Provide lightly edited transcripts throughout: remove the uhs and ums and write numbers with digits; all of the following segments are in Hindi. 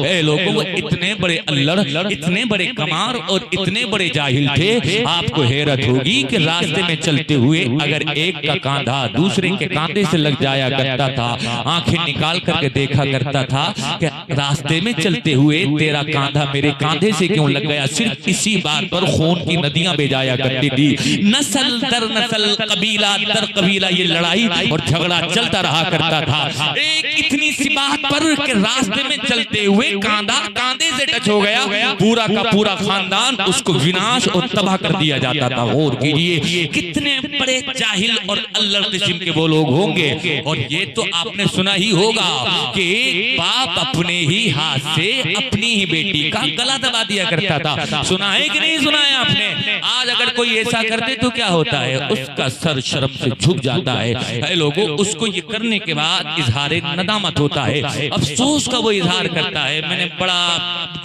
ए लोगों वो इतने बड़े अल्लड़, इतने बड़े कमार और इतने बड़े जाहिल थे, आपको हैरत होगी कि रास्ते में चलते हुए अगर एक का कांधा दूसरे के कांधे से लग जाया करता था, आंखें निकाल करके देखा करता था कि रास्ते में चलते हुए तेरा कांधा मेरे कांधे से क्यों लग गया। सिर्फ इसी बात पर खून की नदियां बह जाया करती थी। नस्ल दर नस्ल, कबीला दर कबीला ये लड़ाई और झगड़ा चलता रहा करता था। एक इतनी सी बात पर कि रास्ते में चलते हुए कांधा कांधे से टच हो गया, पूरा का पूरा खानदान उसको विनाश और तबाह कर दिया जाता था। गौर कीजिए कितने बड़े जाहिल और अल्लड़ किस्म के वो लोग होंगे। और ये तो आपने सुना ही होगा कि एक बाप अपने ही हाथ से अपनी ही बेटी का गला दबा दिया करता था। सुना है कि नहीं सुना है आपने? आज अगर कोई ऐसा करते तो क्या होता है, उसका सर शर्म से झुक जाता है। लोगों उसको ये करने के बाद इजहार नदामत होता है, अफसोस का वो इजहार करता है, मैंने बड़ा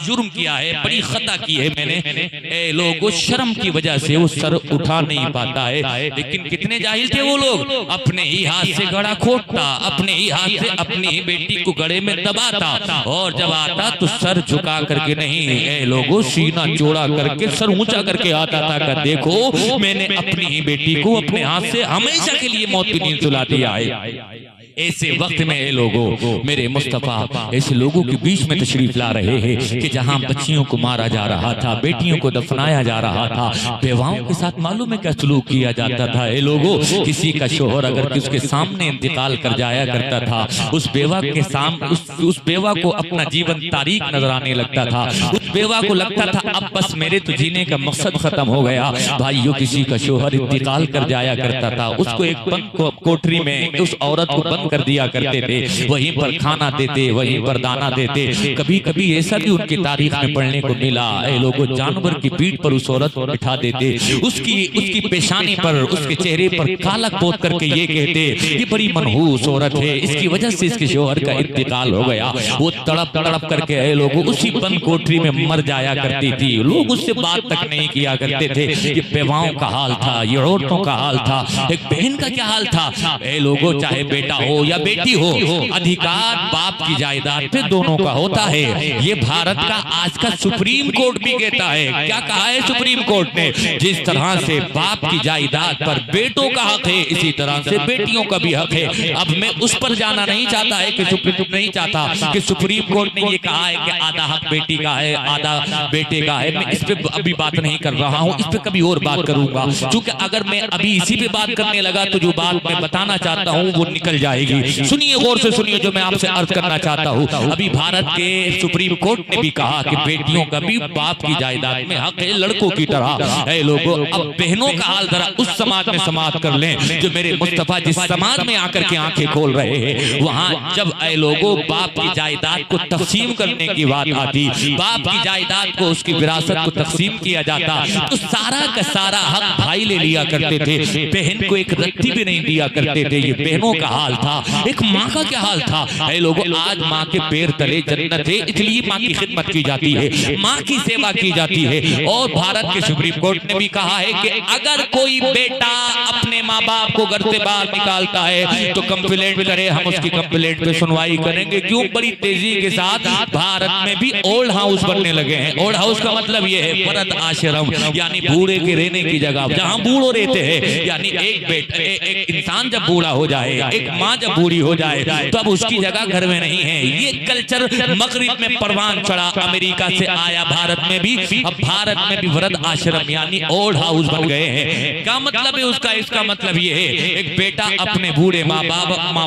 जुर्म किया है, बड़ी खता की है मैंने। लोगों शर्म की वजह से वो सर उठा नहीं पाता है। लेकिन कितने जाहिल थे वो लोग, अपने ही हाथ से गड़ा खोदता, अपने ही हाथ से अपनी ही बेटी को गड़े में दबाता और जब आता तो सर झुका करके नहीं, लोगों सीना चौड़ा करके सर ऊंचा करके आता था। देखो मैंने अपनी ही बेटी को अपने हाथ से हमेशा के लिए मौत की नींद सुला दिया है। ऐसे वक्त में ये लोगों मेरे मुस्तफा ऐसे लोगों के बीच में तशरीफ ला रहे हैं कि जहां बच्चियों को मारा जा रहा था, बेटियों को दफनाया जा रहा था, बेवाओं के साथ मालूम है क्या सलूक किया जाता था। ये लोगों किसी का शोहर अगर उसके सामने इंतकाल कर जाया करता था, उस बेवा के सामने उस बेवा को अपना जीवन तारीख नजर आने लगता था। उस बेवा को लगता था अब बस मेरे तो जीने का मकसद खत्म हो गया। भाइयों किसी का शोहर इंतकाल कर जाया करता था, उसको एक बंद कोठरी में उस औरत को बंद कर दिया करते थे, वहीं पर खाना देते, वहीं पर दाना देते। कभी कभी ऐसा भी उनकी तारीख में पढ़ने को मिला, लोगों जानवर की पीठ पर उस औरत को बिठा देते, उसकी पेशानी पर उसके चेहरे पर कालक पोत करके ये कहते ये बड़ी मनहूस औरत है, इसकी वजह से इसके शोहर का इंतकाल हो गया। वो तड़प तड़प करके लोगों उसी बंद कोठरी में मर जाया करती थी। लोग उससे बात तक नहीं किया करते थे। ये बेवाओं का हाल था, ये औरतों का हाल था। एक बहन का क्या हाल था, लोगों चाहे बेटा हो या बेटी हो, अधिकार बाप की जायदाद पे दोनों का होता है। ये भारत का आज का सुप्रीम कोर्ट भी कहता है। क्या कहा है सुप्रीम कोर्ट ने? जिस तरह से बाप की जायदाद पर बेटों का हक है, इसी तरह से बेटियों का भी हक है। अब मैं उस पर जाना नहीं चाहता है कि नहीं चाहता कि सुप्रीम कोर्ट ने ये कहा है कि आधा हक बेटी का है, आधा बेटे का है। मैं इस पे अभी बात नहीं कर रहा हूँ, इस पे कभी और बात करूंगा, क्योंकि अगर मैं अभी इसी पे बात करने लगा तो जो बात मैं बताना चाहता हूँ वो निकल जाएगी। सुनिए, गौर से सुनिए जो मैं आपसे अर्ज करना चाहता हूँ। अभी भारत के सुप्रीम कोर्ट ने भी कहा कि बेटियों का भी बाप की जायदाद में हक है लड़कों की तरह। ऐ लोगों अब बहनों का हाल जरा उस समाज में समाप्त कर लें जो मेरे मुस्तफा जिस समाज में आकर के आंखें खोल रहे हैं। वहां जब ऐ लोगों बाप की जायदाद को तकसीम करने की बात आती, बाप की जायदाद को उसकी विरासत को तकसीम किया जाता तो सारा का सारा हक भाई ले लिया करते थे, बहन को एक रत्ती भी नहीं दिया करते थे। ये बहनों का हाल था। एक माँ का क्या हाल था? ऐ लोगों आज माँ के पैर तले जन्नत है, इसलिए माँ की खिदमत की जाती है, माँ की सेवा की जाती है। और भारत के सुप्रीम कोर्ट ने भी कहा है कि अगर कोई बेटा अपने माँ बाप को घर से बाहर निकालता है तो कंप्लेंट करे, हम उसकी कंप्लेंट पे सुनवाई करेंगे। क्यों? बड़ी तेजी के साथ भारत में भी ओल्ड हाउस बनने लगे हैं। ओल्ड हाउस का मतलब ये है वृद्ध आश्रम, यानी बूढ़े के रहने की जगह जहाँ बूढ़ो रहते हैं। यानी एक इंसान जब बूढ़ा हो जाए, एक माँ जब बूढ़ी हो जाए तो अब उसकी जगह घर में नहीं है। ये कल्चर मगरिब में परवान चढ़ा, अमेरिका से आया भारत में भी। अब भारत में भी वृद्ध आश्रम यानी ओल्ड हाउस बन गए हैं। क्या मतलब है उसका? इसका मतलब ये है एक बेटा अपने बूढ़े माँ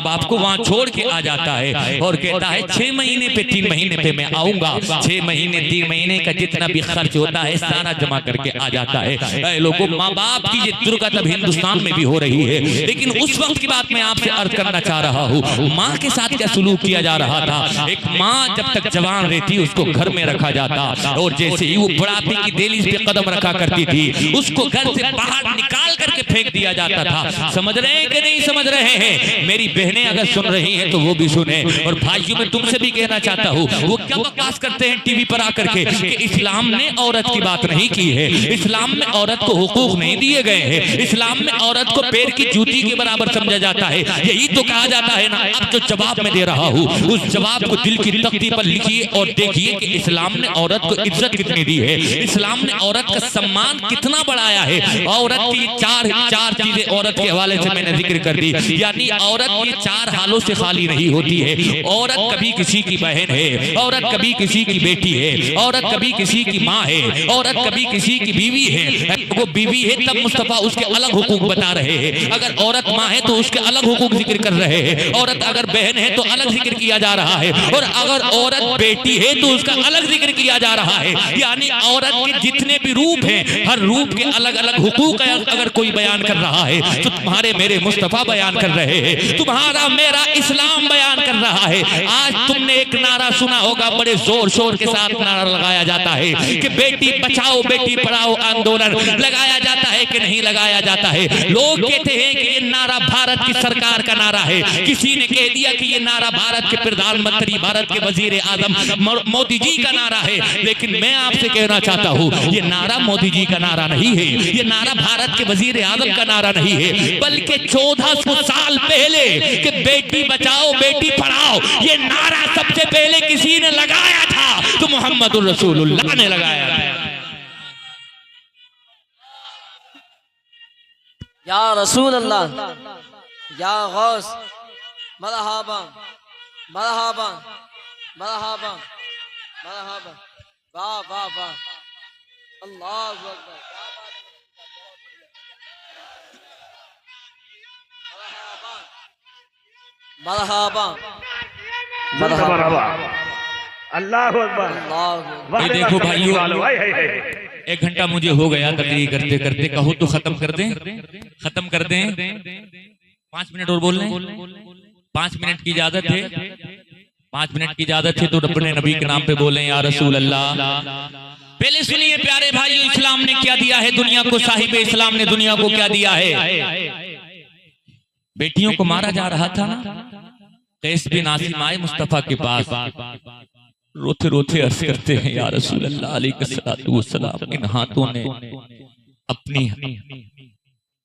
बाप को वहाँ छोड़ के आ जाता है और कहता है 6 महीने पे 3 महीने पे मैं आऊंगा, 6 महीने 3 महीने का जितना भी खर्च होता है सारा जमा करके आ जाता है। लोगों माँ बाप की ये दुर्गत अब हिंदुस्तान में भी हो रही है। लेकिन उस वक्त की बात मैं आपसे अर्ज करना चाह रहा हूँ, माँ के साथ क्या सलूक किया जा रहा था। एक माँ जब तक जवान रहती उसको घर में रखा जाता और जैसे ही वो बुढ़ापे की दहलीज पे कदम रखा करती थी उसको घर से बाहर निकाल करके फेंक दिया जाता था। समझ रहे हैं कि नहीं समझ रहे हैं? मेरी बहनें अगर सुन रही हैं तो वो भी सुने। और भाइयों मैं तुमसे भी कहना चाहता हूँ, वो क्या बकवास करते हैं टीवी पर आकर के कि इस्लाम ने औरत की बात नहीं की है, इस्लाम में औरत को हुकूक नहीं दिए गए हैं, इस्लाम में औरत को पैर की जूती के बराबर समझा जाता है। यही तो कहा जाता है ना। अब जो जवाब मैं दे रहा हूँ उस जवाब को दिल की तख्ती पर लिखिए और देखिए कि इस्लाम ने औरत को इज्जत कितनी दी है, इस्लाम ने औरत का सम्मान कितना बढ़ाया है। औरत की चार चीजें औरत के हवाले से मैंने जिक्र कर दी, यानी औरत ये 4 हालों से खाली नहीं होती है। औरत कभी किसी की बहन है, औरत कभी किसी की बेटी है, औरत कभी किसी की माँ है, औरत कभी किसी की बीवी है। वो बीवी है तब मुस्तफा उसके अलग हुकूक बता रहे हैं। अगर औरत माँ है तो उसके अलग हुकूक जिक्र कर रहे हैं। औरत अगर बहन है तो अलग जिक्र किया जा रहा है, और अगर औरत बेटी है तो उसका अलग जिक्र किया जा रहा है। यानी औरत के जितने भी रूप हैं, हर रूप के अलग अलग हुकूक अगर कोई बयान कर रहा है तो तुम्हारे मेरे मुस्तफा बयान कर रहे हैं, तुम्हारा मेरा इस्लाम बयान कर रहा है। आज तुमने एक नारा सुना होगा, बड़े जोर शोर के साथ नारा लगाया जाता है कि बेटी बचाओ बेटी पढ़ाओ आंदोलन लगाया जाता है कि नहीं लगाया जाता है। लोग कहते हैं कि ये नारा भारत की सरकार का नारा है, किसी ने कह दिया कि ये नारा भारत के प्रधानमंत्री, भारत के वजीर आजम मोदी जी का नारा है। लेकिन मैं आपसे कहना चाहता हूँ ये नारा मोदी जी का नारा नहीं है, ये नारा भारत के वजीर आजम का नारा नहीं है, बल्कि 1400 साल पहले कि बेटी बचाओ बेटी पढ़ाओ ये नारा सबसे पहले किसी ने लगाया था तो मोहम्मद रसूलुल्लाह ने लगाया था। या रसूल अल्लाह, या गौस, मरहबा मरहबा मरहबा मरहबा, वाह वाह वाह, अल्लाहु अकबर, मरहबा मरहबा, अल्लाहु अकबर। अल्लाहु ये देखो भाइयों, 1 घंटा मुझे हो गया तकरीर करते करते, कहो तो खत्म कर दें, खत्म कर दें। 5 मिनट और बोल लें, 5 मिनट की इजाजत है, 5 मिनट की इजाजत है तो अपने नबी के नाम पे बोलें या रसूल अल्लाह। पहले सुनिए प्यारे भाइयों, इस्लाम ने क्या दिया है दुनिया को, साहिब इस्लाम ने दुनिया को क्या दिया है। बेटियों को मारा जा रहा था ना, कैस बिन आसिम आए मुस्तफा के पास, रोते रोते अर्ज करते हैं या रसूल अल्लाह अलैहिस्सलातु वस्सलाम, इन हाथों ने अपनी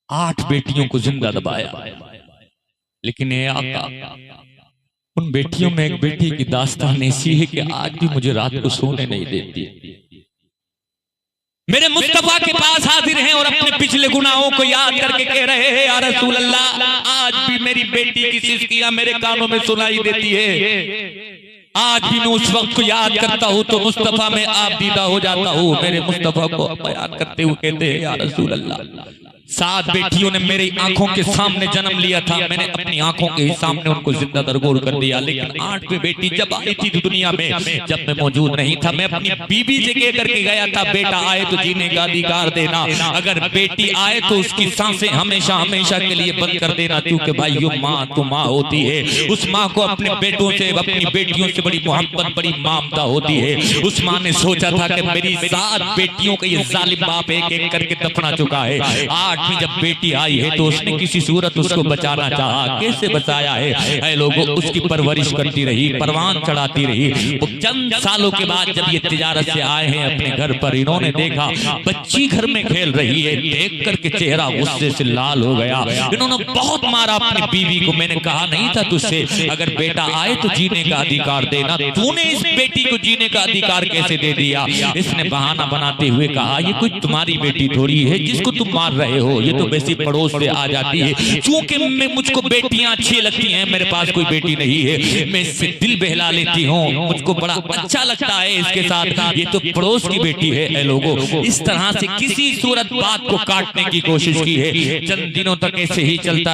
8 बेटियों को जिंदा दबाया, लेकिन ये आका उन बेटियों में एक बेटी की दास्तान ऐसी है कि आज भी मुझे रात को सोने नहीं देती। मेरे मुस्तफा के पास हाजिर हैं और अपने पिछले गुनाहों को याद करके कह रहे हैं या रसूल अल्लाह, आज भी मेरी बेटी की सिसकियां मेरे कानों में सुनाई देती है। आज भी मैं उस वक्त को याद करता हूँ तो मुस्तफा में आप दीदा हो जाता हूँ। मेरे मुस्तफा को बयान करते हुए कहते हैं या रसूल अल्लाह, 7 बेटियों ने मेरी आंखों के सामने जन्म लिया था, मैंने अपनी आंखों के सामने उनको जिंदा दरगोर कर दिया, लेकिन 8वीं बेटी जब आई थी दुनिया में, जब मैं मौजूद नहीं था, मैं अपनी बीबी से कह करके गया था बेटा आए तो जीने का अधिकार देना, अगर बेटी आए तो उसकी सांसें हमेशा हमेशा के लिए बंद कर देना, क्योंकि भाइयों माँ तो माँ होती है, उस माँ को अपने बेटों से अपनी बेटियों से बड़ी मोहब्बत बड़ी ममता होती है। उस माँ ने सोचा था कि मेरी 7 बेटियों का ये जालिम बाप एक एक करके दफना चुका है, 8वीं जब बेटी आई है तो उसने किसी सूरत उसको बचाना चाहा। कैसे बचाया है ऐ लोगों, उसकी परवरिश करती रही, परवान चढ़ाती रही। वो चंद सालों के बाद जब ये तिजारत से आए हैं अपने घर पर, इन्होंने देखा बच्ची घर में खेल रही है, देख करके चेहरा गुस्से से लाल हो गया। इन्होंने बहुत मारा अपनी बीवी को। मैंने कहा नहीं था तुझसे अगर बेटा आए तो जीने का अधिकार देना, तूने इस बेटी को जीने का अधिकार कैसे दे दिया। इसने बहाना बनाते हुए कहा ये कोई तुम्हारी बेटी थोड़ी है जिसको तुम मार रहे हो, ये तो वैसे पड़ोस से आ जाती है, क्योंकि मुझको बेटियां अच्छी लगती हैं, मेरे पास कोई बेटी नहीं है, मैं इससे दिल बहला लेती हूँ, मुझको बड़ा अच्छा लगता है इसके साथ, ये तो पड़ोस की बेटी है। ऐ लोगों, इस तरह से किसी सूरत बात को काटने की कोशिश की है। चंद दिनों तक ऐसे ही चलता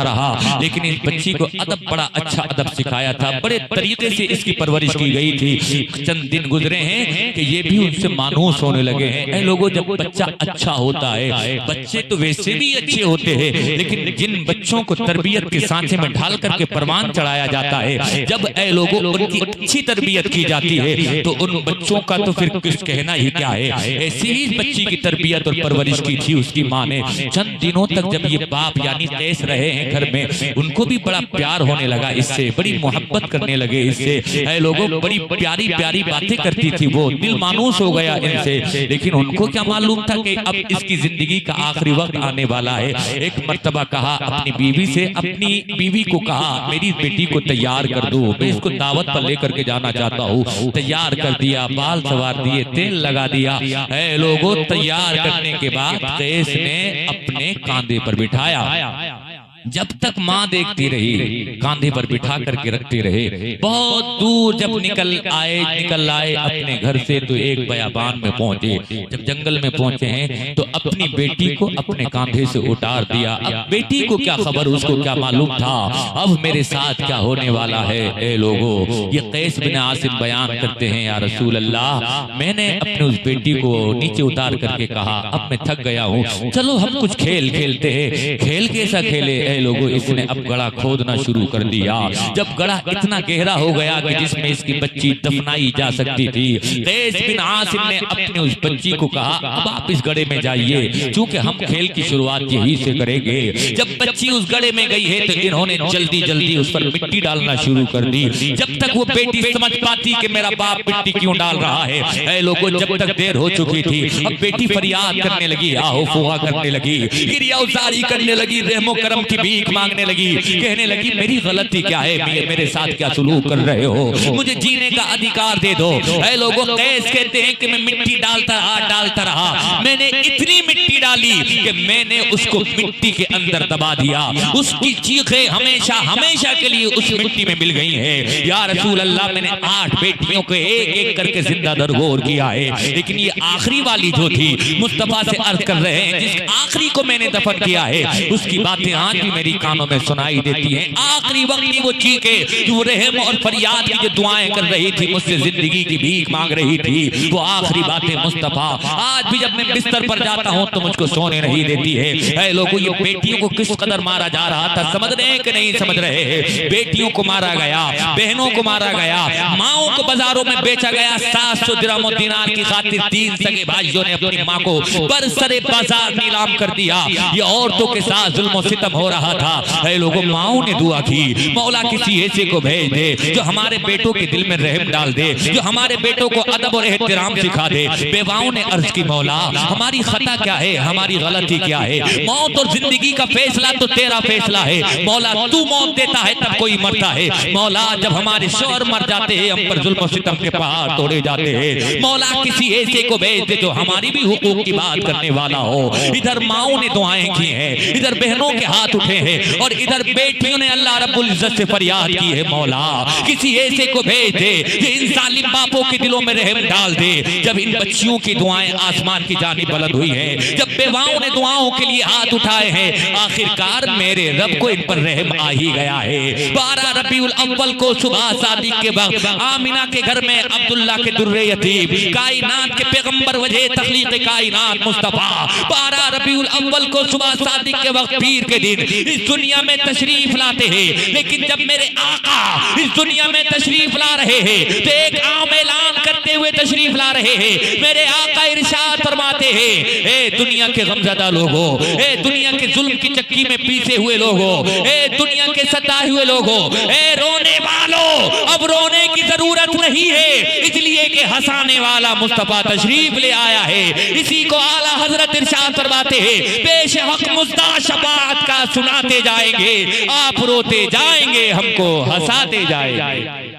रहा, लेकिन इस बच्ची को अदब, बड़ा अच्छा अदब सिखाया था, बड़े तरीके से इसकी परवरिश की गई थी। चंद दिन गुजरे हैं कि ये भी उनसे मानूस होने लगे हैं। ऐ लोगों, जब बच्चा अच्छा होता है, बच्चे तो वैसे भी अच्छे होते हैं, लेकिन जिन बच्चों को तरबियत के सांचे में ढाल करके परवान चढ़ाया जाता है, जब ऐ लोगों उनकी अच्छी तरबियत की जाती है तो उन बच्चों का तो फिर कुछ कहना ही क्या है। ऐसी ही बच्ची की तरबियत और परवरिश की थी उसकी माँ ने। चंद दिनों तक जब ये बाप यानी तेज रहे हैं घर में, उनको भी बड़ा प्यार होने लगा इससे, बड़ी मोहब्बत करने लगे इससे। ऐ लोगों, बड़ी प्यारी प्यारी बातें करती थी वो, दिल मानूस हो गया इनसे। लेकिन उनको क्या मालूम था कि अब इसकी जिंदगी का आखिरी वक्त आने वाला है। एक मर्तबा कहा अपनी बीवी से, अपनी बीवी को कहा मेरी बेटी को तैयार कर दो, मैं इसको दावत पर लेकर के जाना चाहता हूँ। तैयार कर दिया, बाल सवार दिए, तेल लगा दिया। ऐ लोगों, तैयार करने के बाद कैस ने अपने कांधे पर बिठाया। जब तक माँ देखती रही, कांधे पर बिठा करके रखते रहे। बहुत दूर जब निकल आए अपने घर से तो एक बयाबान में पहुंचे। जब जंगल में पहुंचे हैं तो अपनी बेटी को अपने कांधे से उतार दिया। अब बेटी को क्या खबर, उसको क्या मालूम था अब मेरे साथ क्या होने वाला है। ए लोगों, ये कैस बिन आसिम बयान करते हैं, या रसूल अल्लाह, मैंने अपने उस बेटी को नीचे उतार करके कहा अब मैं थक गया हूँ, चलो हम कुछ खेल खेलते हैं। खेल कैसा खेले लोगों, इसने अब गड़ा खोदना शुरू कर दिया। जब गड़ा इतना गहरा हो गया कि जिसमें इसकी बच्ची दफनाई जा सकती थी, कैस बिन आसिम ने अपने उस बच्ची को कहा अब आप इस गड़े में जाइए, क्योंकि हम खेल की शुरुआत यही से करेंगे। जब बच्ची उस गड़े में गई है तो इन्होंने जल्दी जल्दी उस पर मिट्टी डालना शुरू कर दी। जब तक वो बेटी समझ पाती कि मेरा बाप मिट्टी क्यों डाल रहा है, ऐ लोगों, जब तक देर हो चुकी थी। अब बेटी फरियाद करने लगी, आहो फुहा करने लगी, गिरिया उजारी करने लगी, रहमो करम की भीख मांगने लगी, कहने लगी मेरी गलती क्या है, मेरे साथ क्या सुलूक कर रहे हो, मुझे जीने का अधिकार दे दो। ऐ लोगों, कैस कहते हैं कि मैं मिट्टी डालता रहा, मैंने इतनी मिट्टी डाली कि मैंने उसको मिट्टी के अंदर दबा दिया। उसकी चीखें हमेशा हमेशा के लिए उस मिट्टी में मिल गई है। या रसूल अल्लाह, मैंने 8 बेटियों को एक एक करके जिंदा दरगोर किया है, लेकिन ये आखिरी वाली जो थी, मुस्तफा से अर्ज कर रहे हैं, जिस आखिरी को मैंने दफन किया है, उसकी बातें आज भी मेरी कानों में सुनाई देती हैं। आखिरी वक्त की वो चीखें, जो रहम और फरियाद की जो दुआएं कर रही थी, मुझसे जिंदगी की भीख मांग रही थी, वो आखिरी बातें मुस्तफा आज भी जब मैं बिस्तर पर जाता हूं तो मुझको सोने नहीं देती है। ऐ लोगों, ये बेटियों को किस कदर मारा जा रहा था, समझ रहे हैं कि नहीं समझ रहे हैं? बेटियों को मारा गया, बहनों को मारा गया, माओं को बाजारों में बेचा गया। 700 दिरहम और दिनार की खातिर 3 सगे भाइयों ने अपनी माँ को बरसरे बाजार नीलाम कर दिया। ये औरतों के साथ जुल्म और सितम हो रहा था। ऐ लोगों, माओं ने दुआ की, मौला किसी ऐसे को भेज दे जो हमारे बेटों के दिल में रहम डाल दे, जो हमारे बेटों को अदब और एहतराम सिखा दे। बेवाओं ने अर्ज की, मौला हमारी खता क्या है, हमारी गलती क्या है? मौत और जिंदगी का फैसला तो तेरा फैसला है मौला, तू मौत देता है तब कोई मरता है। मौला, जब हमारे शौहर मर जाते हैं, हम पर जुल्म और सितम के पहाड़ तोड़े जाते हैं। मौला, किसी ऐसे को भेज दे जो हमारी भी हुकूक की बात करने वाला हो। इधर माओं ने दुआएं की हैं, इधर बहनों के हाथ उठे हैं, और इधर बेटियों ने अल्लाह रब्बुल इज्जत से फरियाद की है। मौला, किसी ऐसे को भेज दे जो इन जालिम बापों के दिलों में रहम डाल दे। जब इन बच्चियों की दुआएं आसमान की जानिब बुलंद हुई हैं, जब बेवाओं ने दुआओं के लिए हाथ उठाए हैं, आखिरकार मेरे रब को इन पर रहम आ ही गया है। 12 रबीउल अव्वल को सुबह सादिक के वक्त आमिना के घर में अब्दुल्ला के दुर्रे यतीम, कायनात के पैगंबर, वजह तखलीक कायनात मुस्तफा, 12 रबीउल अव्वल को सुबह सादिक के वक्त पीर के दिन इस दुनिया में तशरीफ लाते हैं। लेकिन जब मेरे आका इस दुनिया में तशरीफ ला रहे हैं तो एक आम ऐलान करते हुए तशरीफ ला रहे हैं। मेरे आका इरशाद फरमाते हैं, ए दुनिया के गमज़दा लोगों, ए दुनिया के जुल्म की चक्की में पीसे हुए लोगों, ए दुनिया के सताए हुए लोगों, ए रोने वालों, अब रोने की जरूरत नहीं है, इसलिए कि हंसाने वाला मुस्तफा तशरीफ ले आया है। इसी को आला हजरत इरशाद फरमाते हैं, पेश हक मुज़्दा शफाअत का सुनाते जाएंगे, आप रोते जाएंगे, हमको हंसाते जाएंगे।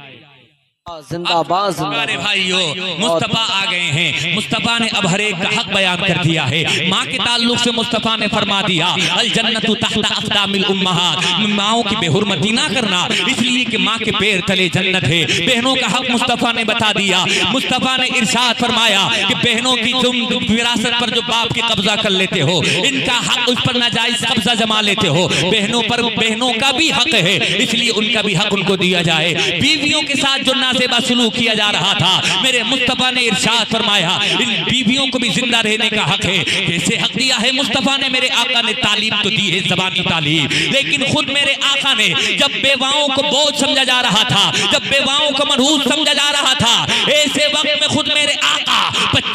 जिंदाबाद। हमारे भाइयों, मुस्तफा आ गए हैं। मुस्तफा ने अब हर एक का हक बयान कर दिया है। माँ के ताल्लुक से मुस्तफा ने फरमा दिया, अल जन्नतु तहता अक़दामिल उम्महात, माओं की बेहुरमती ना करना, इसलिए कि माँ के पैर तले जन्नत है। बहनों का हक मुस्तफा ने बता दिया। मुस्तफा ने इरशाद फरमाया कि बहनों की तुम विरासत पर जो बाप की कब्जा कर लेते हो, इनका हक, उस पर नाजायज कब्जा जमा लेते हो। बहनों पर बहनों का भी हक है, इसलिए उनका भी हक उनको दिया जाए। बीवियों के साथ जो नाज़ेबा सलूक किया जा रहा था, मेरे मुस्तफा ने इरशाद फरमाया, इन बीवियों को भी जिंदा रहने का हक है। कैसे हक दिया है मुस्तफा ने? मेरे आका ने तालीम तो दी है, ज़बानी तालीम, लेकिन खुद मेरे आका ने जब बेवाओं को बोझ समझा जा रहा था, जब बेवाओं को मनहूस समझा जा रहा था, ऐसे वक्त में खुद मेरे आका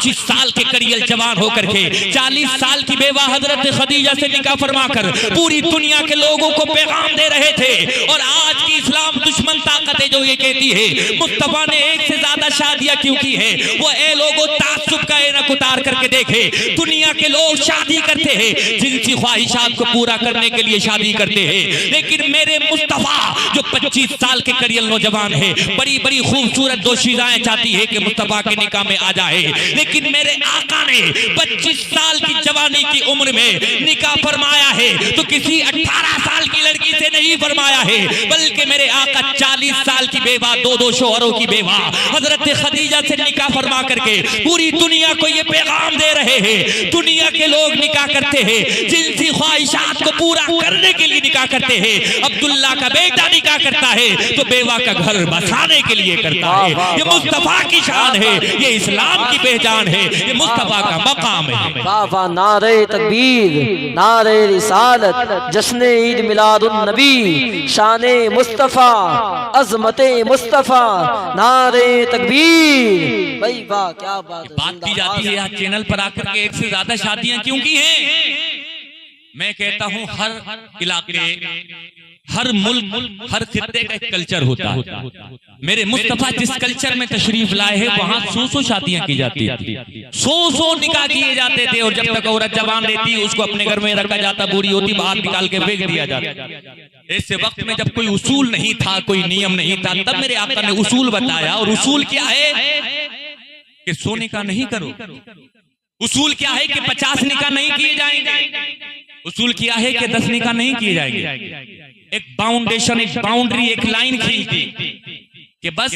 25 साल के करियल जवान होकर के 40 साल की बेवा हजरत खदीजा से निकाह फरमाकर पूरी दुनिया के लोगों को पैगाम दे रहे थे। और आज की इस्लाम दुश्मन ताकत है जो ये कहती है मुस्तफा ने एक से ज्यादा शादियां क्यों की है। वो ए लोगों ताज्जुब का ऐनक उतार करके देखे, दुनिया के लोग शादी करते हैं, जिनसी ख्वाहिशात को पूरा करने के लिए शादी करते हैं, लेकिन मेरे मुस्तफा जो 25 साल के करियल नौजवान है, बड़ी बड़ी खूबसूरत दोशीज़ाएं चाहती है कि मुस्तफा के निकाह में आ जाए, लेकिन मेरे आका ने 25 साल की जवानी की उम्र में निकाह फरमाया है तो किसी 18 साल की लड़की से नहीं फरमाया है, बल्कि मेरे आका 40 साल की बेवा, दो शोहरों की बेवा हजरत खदीजा से निकाह फरमा करके पूरी दुनिया को ये पैगाम दे रहे हैं। दुनिया के लोग निकाह करते हैं, जिनसी ख्वाहिशात को पूरा करने के लिए निकाह करते हैं। अब्दुल्ला का बेटा निकाह करता है तो बेवा का घर बसाने के लिए करता है। ये मुस्तफा की शान है, ये इस्लाम की पहचान है, ये मुस्तफा का मकाम है। वाह नारे तकबीर, नारे रिसालत, जश्न ईद मिलादुन नबी, शाने मुस्तफा, अजमते मुस्तफा, नारे तकबीर। भाई वाह क्या बात की जाती है आज चैनल पर आकर के एक से ज्यादा शादियां क्यों की हैं। मैं कहता हूं हर इलाके, हर मुल्क, हर खित्ते का एक कल्चर होता है। मेरे मुस्तफा जिस कल्चर में तशरीफ लाए हैं वहां 100 शादियां की जाती थी, 100 निकाह किए जाते थे। और जब तक औरत जवान रहती उसको अपने घर में रखा जाता, बूढ़ी होती बाहर निकाल के फेंक दिया जाता। ऐसे वक्त में जब कोई उसूल नहीं था, कोई नियम नहीं था, तब मेरे आका ने उसूल बताया। और उसूल क्या है कि 100 निकाह नहीं करो। उसूल क्या है कि 50 निकाह नहीं किए जाएंगे। उसूल क्या है कि 10 निकाह नहीं किए जाएंगे। एक बाउंडेशन, एक बाउंड्री, एक लाइन खींचती कि बस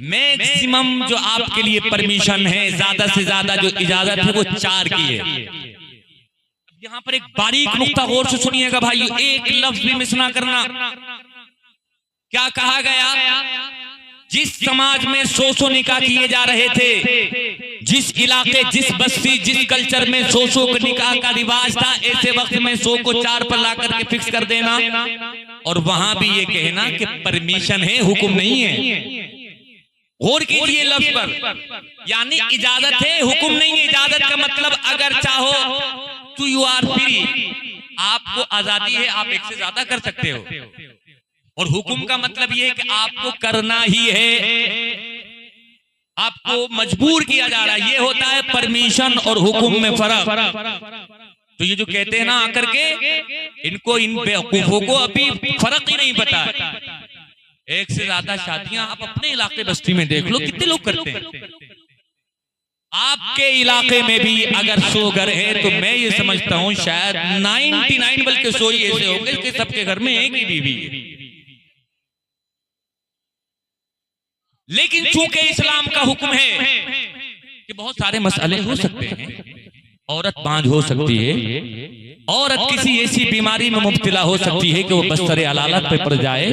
मैक्सिमम जो आपके लिए परमिशन है, ज्यादा से ज्यादा जो इजाजत है वो 4 की है। यहाँ पर एक बारीक नुक्ता गौर से सुनिएगा भाई, एक लफ्ज भी मिस ना करना। क्या कहा गया? जिस समाज में 100 निकाह किए जा रहे थे, जिस इलाके, जिस बस्ती, जिस कल्चर में 100 निकाह का रिवाज था, ऐसे वक्त में 100 को 4 पर ला करके फिक्स कर देना और वहां भी ये कहना कि परमिशन है, हुक्म नहीं है। गौर कीजिए लफ्ज पर, यानी इजाजत है, हुक्म नहीं है। इजाजत का मतलब अगर चाहो तो यू आर फ्री, आपको आजादी है, आप एक से ज्यादा कर सकते हो। और हुक्म का मतलब यह है कि आपको करना ही है, आपको मजबूर किया जा रहा है। ये होता है परमिशन और हुक्म में फर्क। तो ये जो कहते हैं ना आकर के, इनको, इन बेवकूफों को अभी फर्क ही नहीं पता है। एक से ज्यादा शादियां आप अपने इलाके बस्ती में देख लो, कितने लोग करते हैं। आपके इलाके में भी अगर 100 घर है तो मैं ये समझता हूं शायद 99 बल्कि 100 ही ऐसे होंगे कि सबके घर में एक ही बीवी है। लेकिन चूंकि इस्लाम का हुक्म है कि बहुत सारे मसले हो सकते हैं, औरत बांझ हो सकती है, औरत किसी ऐसी बीमारी में मुब्तला हो सकती है कि वो बस्तरे अलालत पे पड़ जाए,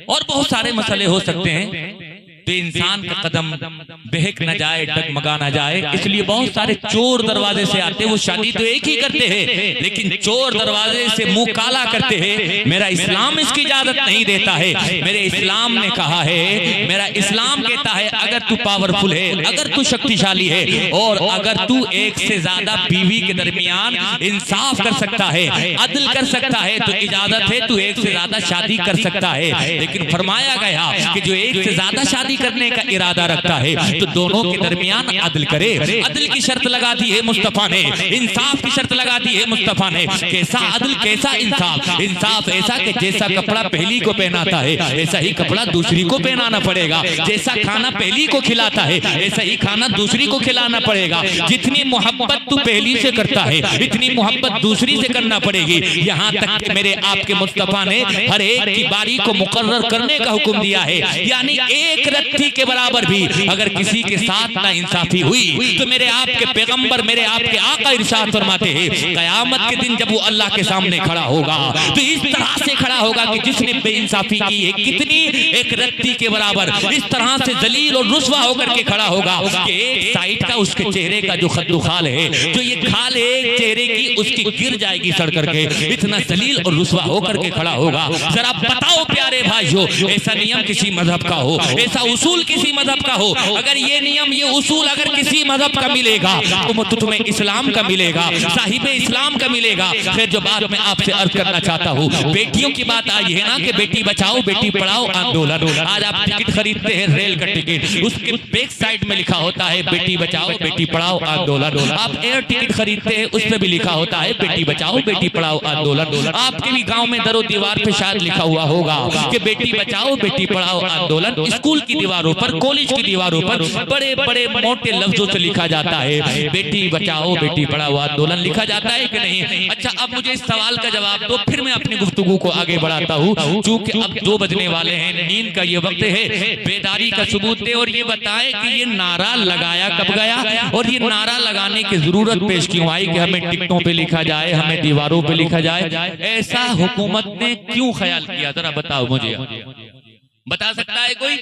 और बहुत सारे मसले हो सकते हैं तो इंसान का कदम बहक न जाए, डगमगा न जाए। इसलिए बहुत सारे चोर दरवाजे से आते हैं, वो शादी तो एक ही करते हैं लेकिन चोर दरवाजे से मुंह काला करते हैं। मेरा इस्लाम इसकी इजाजत नहीं देता है। मेरे इस्लाम ने कहा है, मेरा इस्लाम कहता है अगर तू पावरफुल है, अगर तू शक्तिशाली है, और अगर तू एक से ज्यादा बीवी के दरमियान इंसाफ कर सकता है, अदल कर सकता है, तो इजाजत है, तू एक से ज्यादा शादी कर सकता है। लेकिन फरमाया गया कि जो एक से ज्यादा शादी करने का इरादा रखता है तो दोनों के दरमियान अदल करे। अदल की शर्त लगा दी है मुस्तफा ने, इंसाफ की शर्त लगा दी है मुस्तफा ने। कैसा अदल, कैसा इंसाफ? इंसाफ ऐसा कि जैसा कपड़ा पहली को पहनाता है ऐसा ही कपड़ा दूसरी को पहनाना पड़ेगा, जैसा खाना पहली को खिलाता है ऐसा ही खाना दूसरी को खिलाना पड़ेगा। जितनी मोहब्बत तू पहली से करता है इतनी मोहब्बत दूसरी से करना पड़ेगी। यहाँ तक कि मेरे आपके मुस्तफा ने हर एक की बारी को मुकर्रर करने का हुक्म दिया है, यानी एक रत्ती के बराबर भी अगर किसी के साथ ना इंसाफी हुई तो मेरे आपके पैगंबर, मेरे आपके आका इरशाद फरमाते हैं कयामत के दिन जब वो अल्लाह के सामने खड़ा होगा तो इस तरह से खड़ा होगा कि जिसने बेइंसाफी की है कितनी, एक रत्ती के बराबर, इस तरह से जलील और रुस्वा होकर के खड़ा होगा कि एक साइड का उसके चेहरे का जो खद्दू खाल है, जो ये खाल है चेहरे की, उसकी गिर जाएगी सड़ करके, इतना जलील और रुस्वा होकर के खड़ा होगा। जरा बताओ प्यारे भाइयों, ऐसा नियम किसी मजहब का हो, ऐसा उसूल किसी मजहब का हो, अगर ये नियम ये उसूल अगर किसी मजहब का मिलेगा तो तुम्हें इस्लाम का मिलेगा, साहिब इस्लाम का मिलेगा। फिर जो बात मैं आपसे अर्ज करना चाहता हूँ, बेटियों की बात आई है ना कि बेटी बचाओ बेटी पढ़ाओ आंदोलन। आज आप टिकट खरीदते हैं रेल का टिकट, उसके बैक साइड में लिखा होता है बेटी बचाओ बेटी पढ़ाओ आंदोलन। आप एयर टिकट खरीदते हैं, उस पर भी लिखा होता है बेटी बचाओ बेटी पढ़ाओ आंदोलन। आपके भी गांव में दरो दीवार पे शायद लिखा हुआ होगा कि बेटी बचाओ बेटी पढ़ाओ आंदोलन। स्कूल की दीवारों पर, कॉलेज की दीवारों पर बड़े बड़े मोटे लफ्जों से लिखा जाता है बेटी बचाओ बेटी पढ़ाओ आंदोलन, लिखा जाता है कि नहीं? अच्छा, अब मुझे इस सवाल का जवाब दो, फिर मैं अपनी गुफ्तगू को आगे बढ़ाता हूँ। चूंकि अब 2 बजने वाले हैं, नींद का ये वक्त है, बेदारी का सबूत दे और ये बताए कि ये नारा लगाया कब गया और ये नारा लगाने की जरूरत पेश क्यों आई कि हमें टिकटों पे लिखा जाए, हमें दीवारों पे लिखा जाए। ऐसा हुकूमत ने क्यों ख्याल किया, जरा बताओ मुझे, बता सकता है कोई?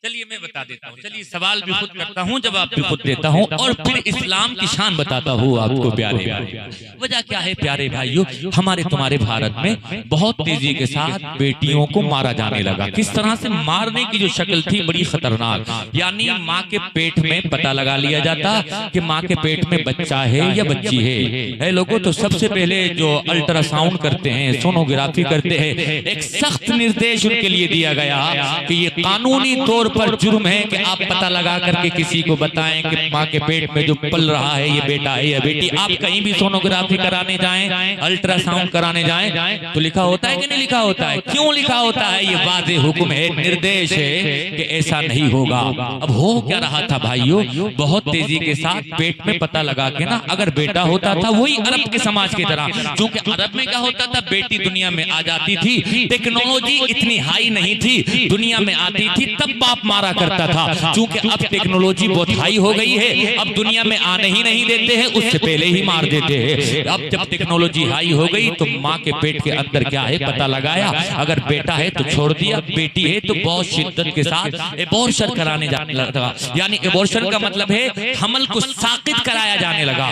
चलिए मैं बता देता हूँ, चलिए सवाल भी खुद करता हूँ जवाब भी खुद देता हूँ और फिर इस्लाम की शान बताता हूँ आपको प्यारे भाई। वजह क्या है प्यारे भाइयों, हमारे तुम्हारे भारत में बहुत तेजी के साथ बेटियों को मारा जाने लगा। किस तरह से मारने की जो शक्ल थी बड़ी खतरनाक, यानी माँ के पेट में पता लगा लिया जाता कि माँ के पेट में बच्चा है या बच्ची है। लोगों तो सबसे पहले जो अल्ट्रासाउंड करते हैं, सोनोग्राफी करते हैं, एक सख्त निर्देश उनके लिए दिया गया कि ये कानूनी तौर पर जुर्म है कि आप पता लगा करके किसी को बताएं कि माँ के पेट में जो पल रहा है ये बेटा है या बेटी। आप कहीं भी सोनोग्राफी कराने जाएं, अल्ट्रासाउंड कराने जाएं तो लिखा होता है कि नहीं लिखा होता है? क्यों लिखा होता है? ये वाज़ेह हुक्म है, निर्देश है कि ऐसा नहीं होगा। अब हो क्या रहा था भाइयों, बहुत तेजी के साथ पेट में पता लगा के ना अगर बेटा होता था, वही अरब के समाज की तरह, क्योंकि अरब में क्या होता था, बेटी दुनिया में आ जाती थी, टेक्नोलॉजी इतनी हाई नहीं थी, दुनिया में आती थी तब बाप मारा करता था। क्योंकि अब टेक्नोलॉजी बहुत हाई हो गई है, अब दुनिया में आने ही नहीं देते हैं, उससे पहले ही मार देते हैं। अब जब टेक्नोलॉजी हाई हो गई तो माँ के पेट के अंदर क्या है पता लगाया, अगर बेटा है तो छोड़ दिया, बेटी है तो बहुत शिद्दत के साथ एबॉर्शन कराने जाने लगा। यानी एबॉर्शन का मतलब है हमल को साकित कराया जाने लगा।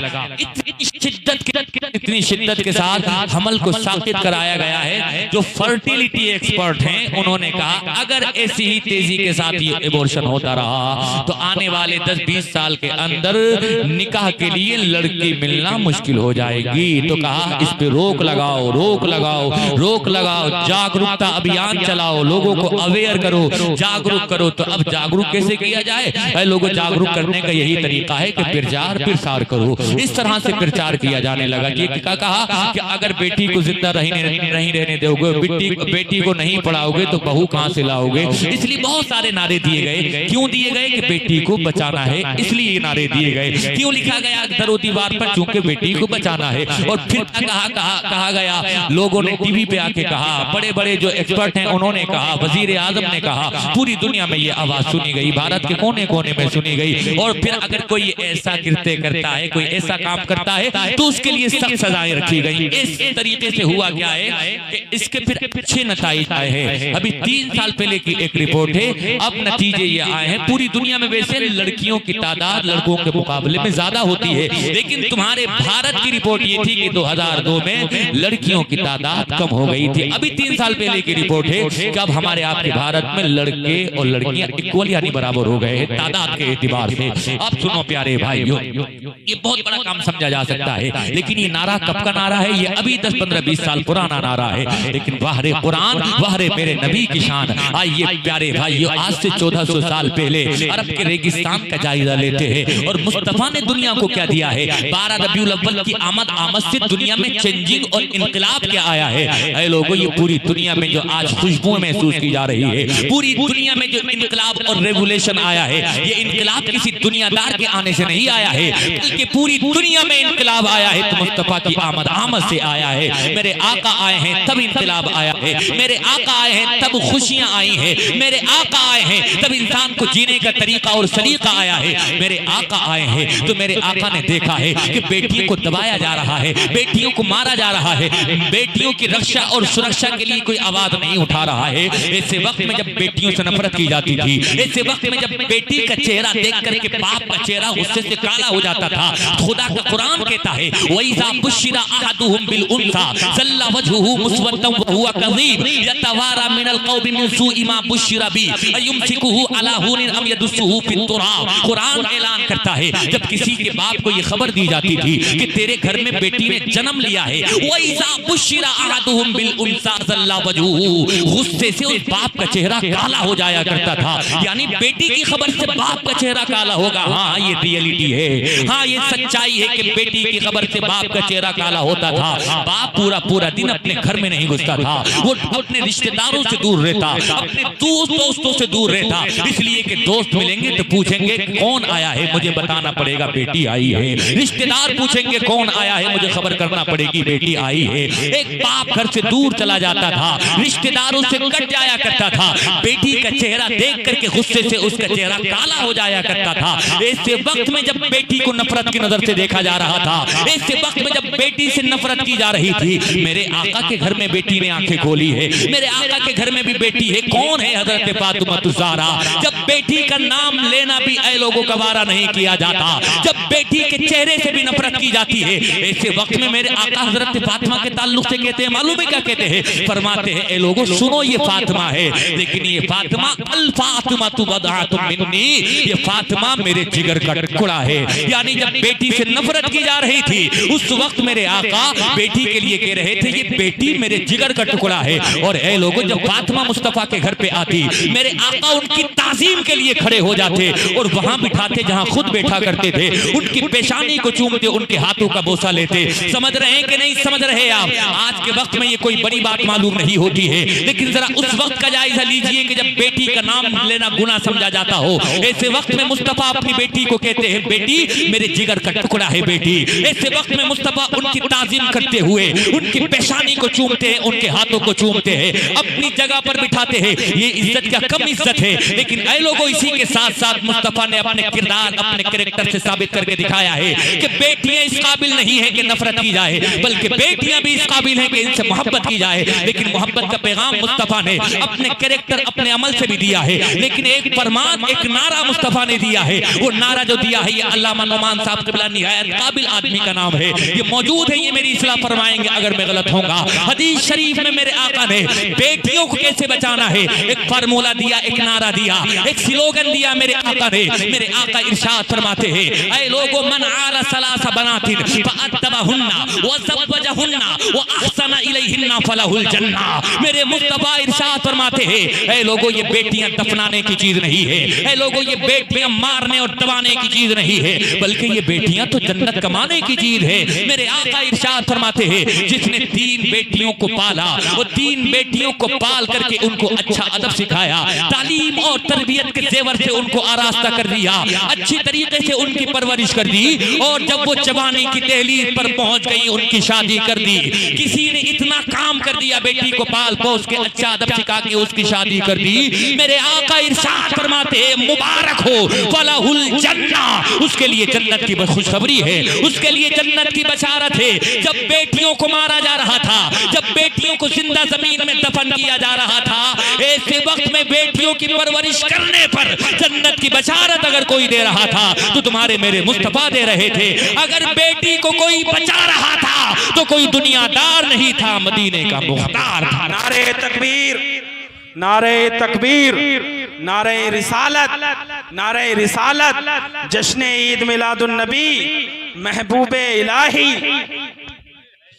इतनी शिद्दत के साथ हमल को साकित कराया गया है। जो फर्टिलिटी एक्सपर्ट हैं उन्होंने कहा अगर ऐसी ही तेजी के साथ ये एबॉर्शन होता रहा तो आने वाले 10-20 साल के अंदर निकाह के लिए लड़की मिलना मुश्किल हो जाएगी। तो कहा इस पे रोक लगाओ, रोक लगाओ, रोक लगाओ, जागरूकता अभियान चलाओ, लोगों को अवेयर करो, जागरूक करो। तो अब जागरूक कैसे किया जाए? लोगों जागरूक करने का यही तरीका है कि प्रचार प्रसार करो। इस तरह से प्रचार किया जाने लगा कि कहा कि अगर बेटी को जिंदा नहीं रहने दोगे, बेटी को नहीं पढ़ाओगे तो बहू कहां से लाओगे। इसलिए बहुत सारे नारे दिए गए। क्यों दिए गए? कि बेटी को बचाना है, इसलिए ये नारे दिए गए। क्यों लिखा गया दरो दीवार पर? क्योंकि बेटी को बचाना है। और फिर कहा गया, लोगों ने टीवी पे आके कहा, बड़े बड़े जो एक्सपर्ट हैं उन्होंने कहा, वजीर आजम ने कहा, पूरी दुनिया में ये आवाज सुनी गई, भारत के कोने कोने में सुनी गई। और फिर अगर कोई ऐसा कृत्य करता है, कोई ऐसा काम करता है तो उसके लिए सख्त सजाएं रखी गई। इस तरीके से हुआ क्या है कि इसके फिर अच्छे नतीजे आए हैं। अभी 3 साल पहले की एक रिपोर्ट है, अब नतीजे ये आए हैं। पूरी दुनिया में वैसे लड़कियों की तादाद लड़कों के मुकाबले में ज्यादा होती है, लेकिन तुम्हारे भारत की रिपोर्ट ये थी कि 2002 में लड़कियों की तादाद कम हो गई थी। अभी 3 साल पहले की रिपोर्ट है कि अब हमारे आपके भारत में लड़के और लड़कियां इक्वल यानी बराबर हो गए हैं तादाद के एतबार से। अब सुनो प्यारे भाइयों, ये बहुत बड़ा काम समझा जा सकता है, लेकिन ये नारा कब का नारा है? ये अभी 10, 15, 20 साल पुराना नारा है, लेकिन वाह रे कुरान, वाह रे मेरे नबी की शान। आइए प्यारे भाइयों, आज से 1400 साल पहले अरब के रेगिस्तान का जायजा लेते हैं और मुस्तफा ने दुनिया को क्या दिया है। 12 रबीउल अव्वल की आमद से दुनिया में चेंजिंग और इनकलाब क्या आया है। ऐ लोगों, ये पूरी दुनिया में जो आज खुशबू महसूस की जा रही है, पूरी दुनिया में जो इनकलाब और रेवोल्यूशन आया है, ये इनकलाब किसी दुनियादार के आने से नहीं आया है, बल्कि पूरी दुनिया में इनकलाब आया है तो मुस्तफा की आमद से आया है। मेरे आका आए हैं तब इनकलाब आया है, मेरे आका आए हैं तब खुशियां आई हैं, मेरे आका आए हैं तब इंसान को जीने का तरीका और सलीका आया है। मेरे आका आए हैं तो मेरे आका ने देखा है कि बेटियों को दबाया जा रहा है, बेटियों को मारा जा रहा है, बेटियों की रक्षा और सुरक्षा के लिए कोई आवाज नहीं उठा रहा है। ऐसे वक्त में जब बेटियों से नफरत की जाती थी, ऐसे वक्त में जब बेटी का चेहरा देख करके बाप का चेहरा गुस्से से काला हो जाता था, खुदा का कुरान कहता कहता है वइज़ा बुश्शिरा अहदुहुम बिल उन्सा ज़ल्ला वजहुहु मुस्वद्दन व हुवा कज़ीब यतवारा मिनल क़ौमि मिन सूइ मा बुश्शिरा बि अयुमसिकुहु अला हुनिन अम यदुस्सुहु फित तुराब। कुरान ऐलान करता है जब किसी के बाप को ये खबर दी जाती थी कि तेरे घर में बेटी ने जन्म लिया है, वइज़ा बुश्शिरा अहदुहुम बिल उन्सा ज़ल्ला वजहुहु, गुस्से से उस बाप का चेहरा काला हो जाया करता था। यानी बेटी की खबर से बाप का चेहरा काला होगा। हाँ ये रियलिटी है, हाँ ये सच्चाई है कि बेटी की खबर से बाप का चेहरा काला होता था। बाप पूरा पूरा दिन अपने घर में नहीं घुसता था, वो अपने रिश्तेदारों से दूर रहता, अपने दोस्तों से दूर रहता, इसलिए कि दोस्त मिलेंगे तो पूछेंगे कौन आया है, मुझे बताना पड़ेगा बेटी आई है। रिश्तेदार पूछेंगे कौन आया है, मुझे खबर करना पड़ेगी बेटी आई है। एक बाप घर से दूर चला जाता था, रिश्तेदारों से कट जाया करता था, बेटी का चेहरा देख करके गुस्से से उसका चेहरा काला हो जाया करता था। ऐसे वक्त में जब बेटी को नफरत की नजर से देखा जा रहा था, ऐसे वक्त में जब बेटी से नफरत की जा रही थी, मेरे आका के घर में बेटी ने आंखें खोली है, मेरे आका के घर में भी बेटी है। कौन है? हजरत फातिमा ज़हरा। जब बेटी का नाम लेना भी ऐ लोगों का वारा नहीं किया जाता, जब बेटी के चेहरे से भी नफरत की जाती है, ऐसे वक्त में मेरे आका हजरत फातिमा के ताल्लुक से कहते हैं, मालूम है क्या कहते हैं? फरमाते हैं ए लोगों सुनो ये फातिमा है, लेकिन ये फातिमा अल फातिमा तु बदअतुम मिन्नी, ये फातिमा मेरे जिगर का टुकड़ा है। यानी जब बेटी से नफरत की जा रही थी उस वक्त मेरे आका बेटी के लिए कह रहे थे ये बेटी मेरे जिगर का टुकड़ा है। और ए लोगों जब फातिमा मुस्तफा के घर पे आती, मेरे आका उनकी ताजीम के लिए खड़े हो जाते और वहां बिठाते जहां खुद बैठा करते थे, उनकी पेशानी को चूमते, उनके हाथों का बोसा लेते। समझ रहे हैं कि नहीं समझ रहे आप? आज के वक्त में ये कोई बड़ी बात मालूम नहीं होती है, लेकिन जरा उस वक्त का जायजा लीजिए कि जब बेटी का नाम लेना गुनाह समझा जाता हो। ऐसे वक्त में मुस्तफा अपनी बेटी को कहते हैं बेटी मेरे जिगर का टुकड़ा है बेटी। ऐसे वक्त में मुस्तफा उनकी ताजीम करते हुए उनकी पेशानी को चूमते हैं, उनके हाथों को चूमते हैं, अपनी जगह पर बिठाते हैं। ये इज्जत क्या कम इज्जत है? लेकिन ऐ लोगों इसी के साथ साथ मुस्तफा ने अपने किरदार अपने कैरेक्टर से साबित करके दिखाया है कि बेटियां इस काबिल नहीं है कि नफरत की जाए, बल्कि बेटियां भी इस काबिल हैं कि इनसे मोहब्बत की जाए। लेकिन मोहब्बत का पैगाम मुस्तफा ने अपने कैरेक्टर अपने अमल से भी दिया है, लेकिन एक फरमान एक नारा मुस्तफा ने दिया है। वो नारा जो दिया है ये अल्लामा नुमान साहब क़िबला निहायत काबिल आदमी का नाम है, ये मौजूद है, ये मेरी इस्लाह फरमाएंगे अगर मैं गलत होऊंगा। हदीस शरीफ में मेरे आका ने बेटियों को कैसे बचाना है एक फार्मूला दिया, एक नारा दिया, एक स्लोगन दिया मेरे आका ने। मेरे आका इरशाद फरमाते हैं ऐ लोगों मन आला सलासा बनातिन फअद्दबहुन्ना व ज़व्वजहुन्ना व अहसना इलैहिन्ना फलहुल जन्ना। मेरे मुस्तफा इरशाद फरमाते हैं ऐ लोगों ये बेटियां दफनाने की चीज नहीं है, ऐ लोगों ये बेटियां मारने और दबाने की चीज नहीं है, बल्कि ये बेटियां तो जन्नत कमाने की चीज है। मेरे आका इरशाद फरमाते हैं जिसने 3 बेटियों को पाला, वो 3 बेटियों को पाल करके उनको अच्छा अदब सिखाया, तालीम और तरबियत के जेवर से उनको आरास्ता कर दिया, अच्छी तरीके से उनकी परवरिश कर दी, और जब वो जवानी की दहलीज पर पहुंच गई उनकी शादी कर दी। किसी ने इतना काम कर दिया, बेटी को पाल पोस के अच्छा अदब सिखा के उसकी शादी कर दी। मेरे आका इरशाद फरमाते हैं मुबारक हो फलहुल जन्ना, उसके लिए जन्नत की खुशखबरी है, उसके लिए जन्नत की बशारत है। जब बेटियों को मारा जा रहा था, जब बेटियों को जिंदा जमीन में दफन किया जा रहा था, ऐसे वक्त में बेटियों की परवरिश करने पर जन्नत की बशारत अगर कोई दे रहा था तो तुम्हारे मेरे मुस्तफा दे रहे थे। अगर बेटी को कोई बचा रहा था तो कोई दुनियादार नहीं था, मदीने का मुख्तार था। नारे तकबीर, नारे तकबीर, नारे रिसालत, नारे रिसालत, जश्न ईद मिलादुन नबी, महबूबे इलाही।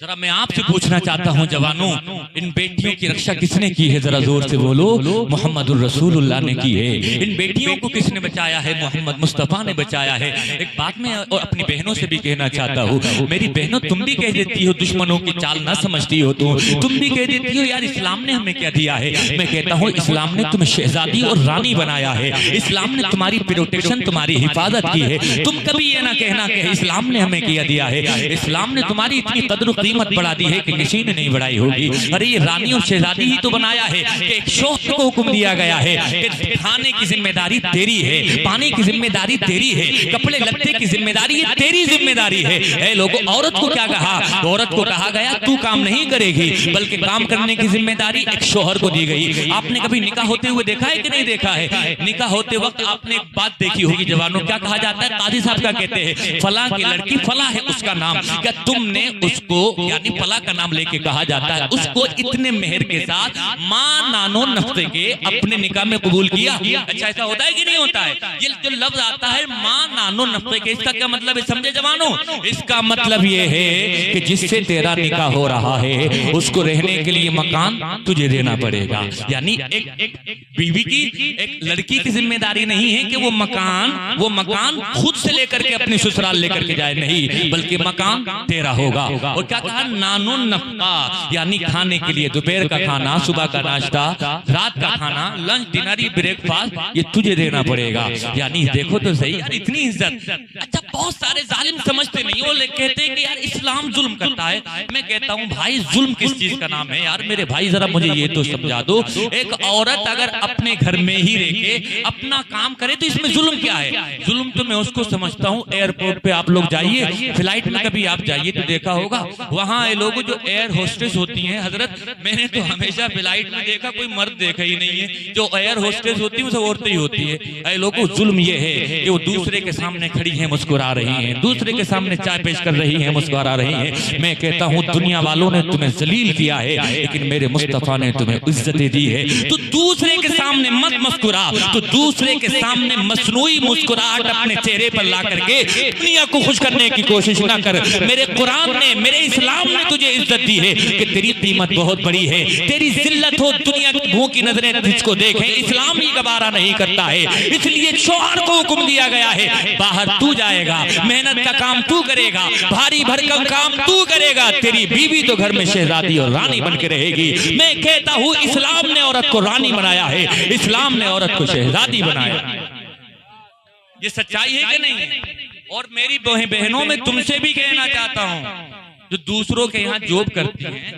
जरा मैं आपसे पूछना चाहता हूं जवानों, इन बेटियों की रक्षा किसने की है? जरा जोर से बोलो। मोहम्मदुर रसूलुल्लाह ने की है। इन बेटियों को किसने बचाया है? मोहम्मद मुस्तफा ने बचाया है। एक बात मैं और अपनी बहनों से भी कहना चाहता हूँ, मेरी बहनों तुम भी कह देती हो दुश्मनों की चाल ना समझती हो, तुम भी कह देती हो यार इस्लाम ने हमें क्या दिया है। मैं कहता हूँ इस्लाम ने तुम्हें शहजादी और रानी बनाया है, इस्लाम ने तुम्हारी प्रोटेक्शन तुम्हारी हिफाजत की है। तुम कभी ये ना कहना कि इस्लाम ने हमें क्या दिया है। इस्लाम ने तुम्हारी इतनी कदर कीमत बढ़ा दी है कि किसी ने नहीं बढ़ाई होगी। अरे ये रानी और शहजादी ही तो बनाया है कि एक शौहर को हुक्म दिया गया है कि खाने की जिम्मेदारी तेरी है, पानी की जिम्मेदारी तेरी है, कपड़े लत्ते की जिम्मेदारी ये तेरी जिम्मेदारी है। ए लोगों, औरत को क्या कहा? औरत को कहा गया तू काम नहीं करेगी, बल्कि काम करने की जिम्मेदारी एक शौहर को दी गई। आपने कभी निकाह होते हुए देखा है कि नहीं देखा है? निकाह होते वक्त आपने एक बात देखी होगी जवानों, क्या कहा जाता है? काजी साहब क्या कहते हैं? फला की लड़की, फला है उसका नाम, क्या तुमने उसको यानी फला का नाम लेके कहा जाता है, उसको इतने मेहर के साथ मां नानो नफ्ते के अपने निकाह में कबूल किया? अच्छा, ऐसा होता है कि नहीं होता है? ये जो लफ्ज आता है मां नानो नफ्ते के, इसका क्या मतलब है समझे जवानों? इसका मतलब ये है कि जिससे तेरा निकाह हो रहा है उसको रहने के लिए मकान तुझे देना पड़ेगा। यानी एक बीवी की, एक लड़की की जिम्मेदारी नहीं है कि वो मकान खुद से लेकर के अपने ससुराल लेकर के जाए, नहीं, बल्कि मकान तेरा होगा। और क्या कहा? नानो नफका, यानी खाने के लिए दोपहर का खाना, सुबह का नाश्ता, रात का खाना, लंच, डिनर, ब्रेकफास्ट ये तुझे देना पड़ेगा। यानी देखो तो सही यार, इतनी इज्जत। अच्छा, बहुत सारे जालिम समझते नहीं, वो कहते हैं कि यार इस्लाम जुल्म करता है। मैं कहता हूँ भाई, जुल्म किस चीज का नाम है यार? मेरे भाई जरा मुझे ये तो समझा दो, एक औरत अगर अपने घर में ही रह के अपना काम करे तो इसमें जुल्म क्या है? जुल्म तो मैं उसको समझता हूँ, एयरपोर्ट पे आप लोग जाइए, फ्लाइट में कभी आप जाइए तो देखा होगा वहाँ लोग जो एयर होस्टेस होती हैं, हजरत मैंने तो हमेशा फ्लाइट में देखा कोई मर्द देखा ही नहीं है। जो एयर होस्टेस होती है वो सब औरतें ही होती है। लोगों, जुल्म ये है कि वो दूसरे के सामने खड़ी है, मुस्कुरा रही हैं, दूसरे के सामने चाय पेश कर रही हैं, मुस्कुरा रही हैं। मैं कहता हूँ दुनिया वालों ने तुम्हें जलील किया है, लेकिन मेरे मुस्तफा ने तुम्हें इज्जतें दी है। तो दूसरे के सामने मत मुस्कुरा, तो दूसरे के सामने मसनूई मुस्कुराहट अपने चेहरे पर ला करके दुनिया को खुश करने की कोशिश ना कर। मेरे कुरान ने, मेरे इस्लाम ने तुझे इज्जत दी है कि तेरी कीमत बहुत बड़ी है, तेरी जिल्लत हो, दुनिया की भूख की नजरें तुझको देखें, इस्लाम ही गवारा नहीं करता है। इसलिए शौहर को हुक्म दिया गया है बाहर तू जाएगा, मेहनत का काम तू करेगा, भारी भरकम काम तू करेगा, तेरी बीवी तो घर में शहजादी और रानी बन के रहेगी। मैं कहता हूँ इस्लाम ने औरत को रानी बनाया है, इस्लाम ने औरत को शहजादी बनाया। ये सच्चाई है कि नहीं? और मेरी बहनों में तुमसे भी कहना चाहता हूँ, जो दूसरों के यहाँ जॉब करती हैं,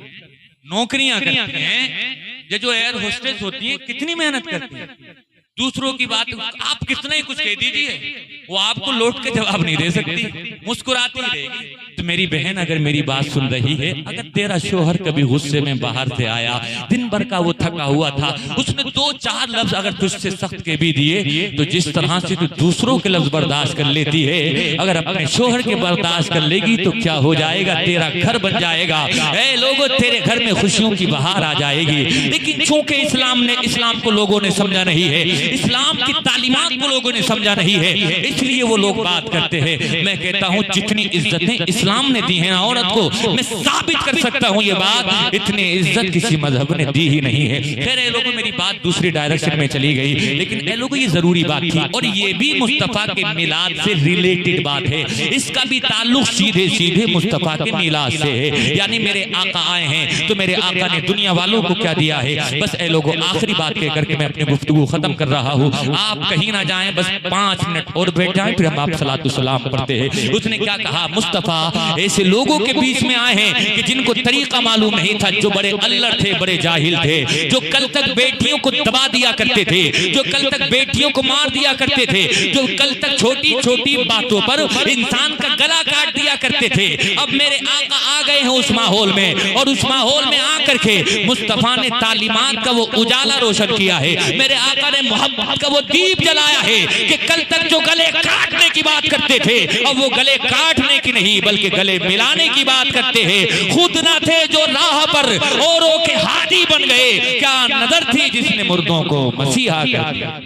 नौकरियां करती हैं, ये जो एयर होस्टेस होती है, कितनी मेहनत करती है। दूसरों की बात आप कितना ही कुछ कह दीजिए, वो आपको लौट के जवाब नहीं दे सकती, मुस्कुराती रहेगी। तो मेरी बहन अगर मेरी बात सुन रही है, अगर तेरा शोहर कभी गुस्से में बाहर से आया, दिन भर का वो थका हुआ था, उसने 2-4 लफ्ज अगर तुझसे सख्त के भी दिए, तो जिस तरह से तू दूसरों के लफ्ज बर्दाश्त कर लेती है, अगर अपने शोहर के बर्दाश्त कर लेगी तो क्या हो जाएगा? तेरा घर बन जाएगा। ऐ लोगों, तेरे घर में खुशियों की बहार आ जाएगी। लेकिन चूंकि इस्लाम को लोगों ने समझा नहीं है, इस्लाम की तालीमात को लोगों ने समझा नहीं है, इसलिए वो लोग बात करते हैं। मैं कहता हूँ जितनी इज्जतें इस्लाम ने दी हैं ना औरत को, मैं साबित कर सकता हूँ ये बात, इतनी इज्जत किसी मजहब ने दी ही नहीं है। खैर ये लोगों, मेरी बात दूसरी डायरेक्शन में चली गई, लेकिन ये लोगों, ये जरूरी बात थी, और ये भी मुस्तफा के मिलाद से रिलेटेड बात है। इसका भी ताल्लुक सीधे सीधे मुस्तफा के मिलाद से है। यानी मेरे आका आए हैं तो मेरे आका ने दुनिया वालों को क्या दिया है? बस ए लोगों, आखिरी बात कह करके मैं अपनी गुफ्तगू खत्म कर रहा हूँ। आप कहीं ना जाएं, बस 5 मिनट और बैठ जाएं, फिर हम आप सलातु सलाम पढ़ते हैं। उसने क्या कहा? मुस्तफा ऐसे लोगों के बीच में आए हैं कि जिनको तरीका मालूम नहीं था, जो बड़े अल्लड़ थे, बड़े जाहिल थे, जो कल तक बेटियों को दबा दिया करते थे, जो कल तक बेटियों को मार दिया करते थे, जो कल तक छोटी छोटी बातों पर इंसान का गला काट दिया करते थे। अब मेरे आका आ गए हैं उस माहौल में, और उस माहौल में आकर के मुस्तफा ने तालीमात का वो उजाला रोशन किया है। मेरे आका ने मोहब्बत का वो दीप जलाया है कि कल तक जो गले काटने की बात करते थे, अब वो गले काटने की नहीं बल्कि गले मिलाने की बात करते हैं। खुद ना थे जो राह पर औरों के हादी बन गए, क्या नजर थी जिसने मुर्दों को मसीहा कर दिया।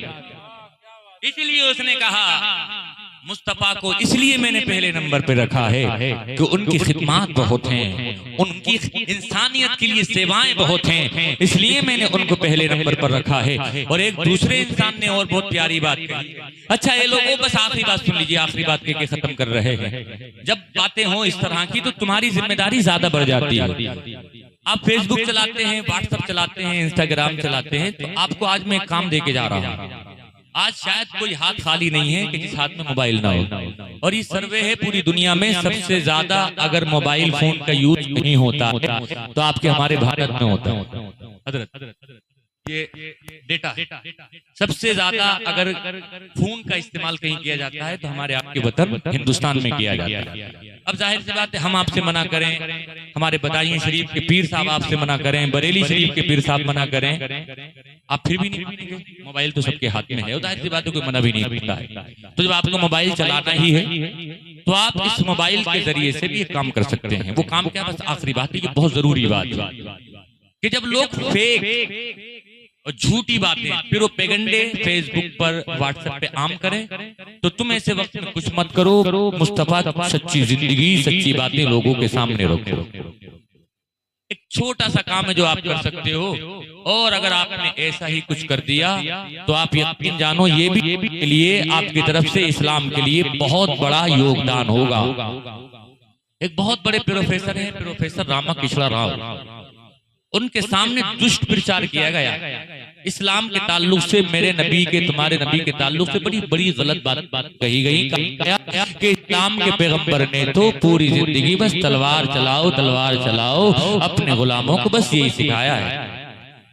इसलिए उसने कहा मुस्तफा को इसलिए मैंने पहले नंबर पे रखा है कि उनकी खिदमत बहुत हैं, उनकी इंसानियत के लिए सेवाएं बहुत हैं, इसलिए मैंने उनको पहले नंबर पर रखा है। और एक दूसरे इंसान ने और बहुत प्यारी बात कही। अच्छा ये लोगों, बस आखिरी बात सुन लीजिए, आखिरी बात कह के खत्म कर रहे हैं। जब बातें हो इस तरह की तो तुम्हारी जिम्मेदारी ज्यादा बढ़ जाती है। आप फेसबुक चलाते हैं, व्हाट्सएप चलाते हैं, इंस्टाग्राम चलाते हैं, तो आपको आज मैं एक काम दे के जा रहा हूँ। आज शायद कोई हाथ खाली नहीं है कि जिस हाथ में मोबाइल ना हो। और ये सर्वे है पूरी दुनिया में सबसे ज्यादा अगर मोबाइल फोन का यूज नहीं होता है तो आपके हमारे भारत में होता है। हजरत ये डेटा सबसे ज्यादा अगर फोन का इस्तेमाल कहीं किया जाता है तो हमारे आपके वतन हिंदुस्तान में किया जाता है। अब जाहिर सी बात है हम आपसे मना करें, हमारे बदायूं शरीफ के पीर साहब आपसे मना करें, बरेली शरीफ के पीर साहब मना करें, आप फिर भी नहीं मानेंगे। मोबाइल तो सबके हाथ में है, जाहिर सी बात है कोई मना भी नहीं करता है। तो जब आपको मोबाइल चलाना ही है तो आप इस मोबाइल के जरिए से भी एक काम कर सकते हैं। वो काम क्या, बस आखिरी बात है, ये बहुत जरूरी बात है कि जब लोग फेक और झूठी बातें फिर वो पेगंडे फेसबुक पर व्हाट्सएप पे आम करें तो तुम ऐसे वक्त में कुछ मत करो, मुस्तफा सच्ची जिंदगी सच्ची बातें लोगों के सामने रखो। एक छोटा सा काम है जो आप कर सकते हो, और अगर आपने ऐसा ही कुछ कर दिया तो आप यकीन जानो ये भी के लिए आपकी तरफ से इस्लाम के लिए बहुत बड़ा योगदान होगा। एक बहुत बड़े प्रोफेसर हैं, प्रोफेसर रामाकृष्ण राव, उनके सामने दुष्ट प्रचार किया गया इस्लाम के ताल्लुक से, मेरे नबी के तुम्हारे नबी के ताल्लुक से बड़ी बड़ी गलत बात कही गई कि इस्लाम के पैगंबर ने तो पूरी जिंदगी बस तलवार चलाओ, अपने गुलामों को बस यही सिखाया है।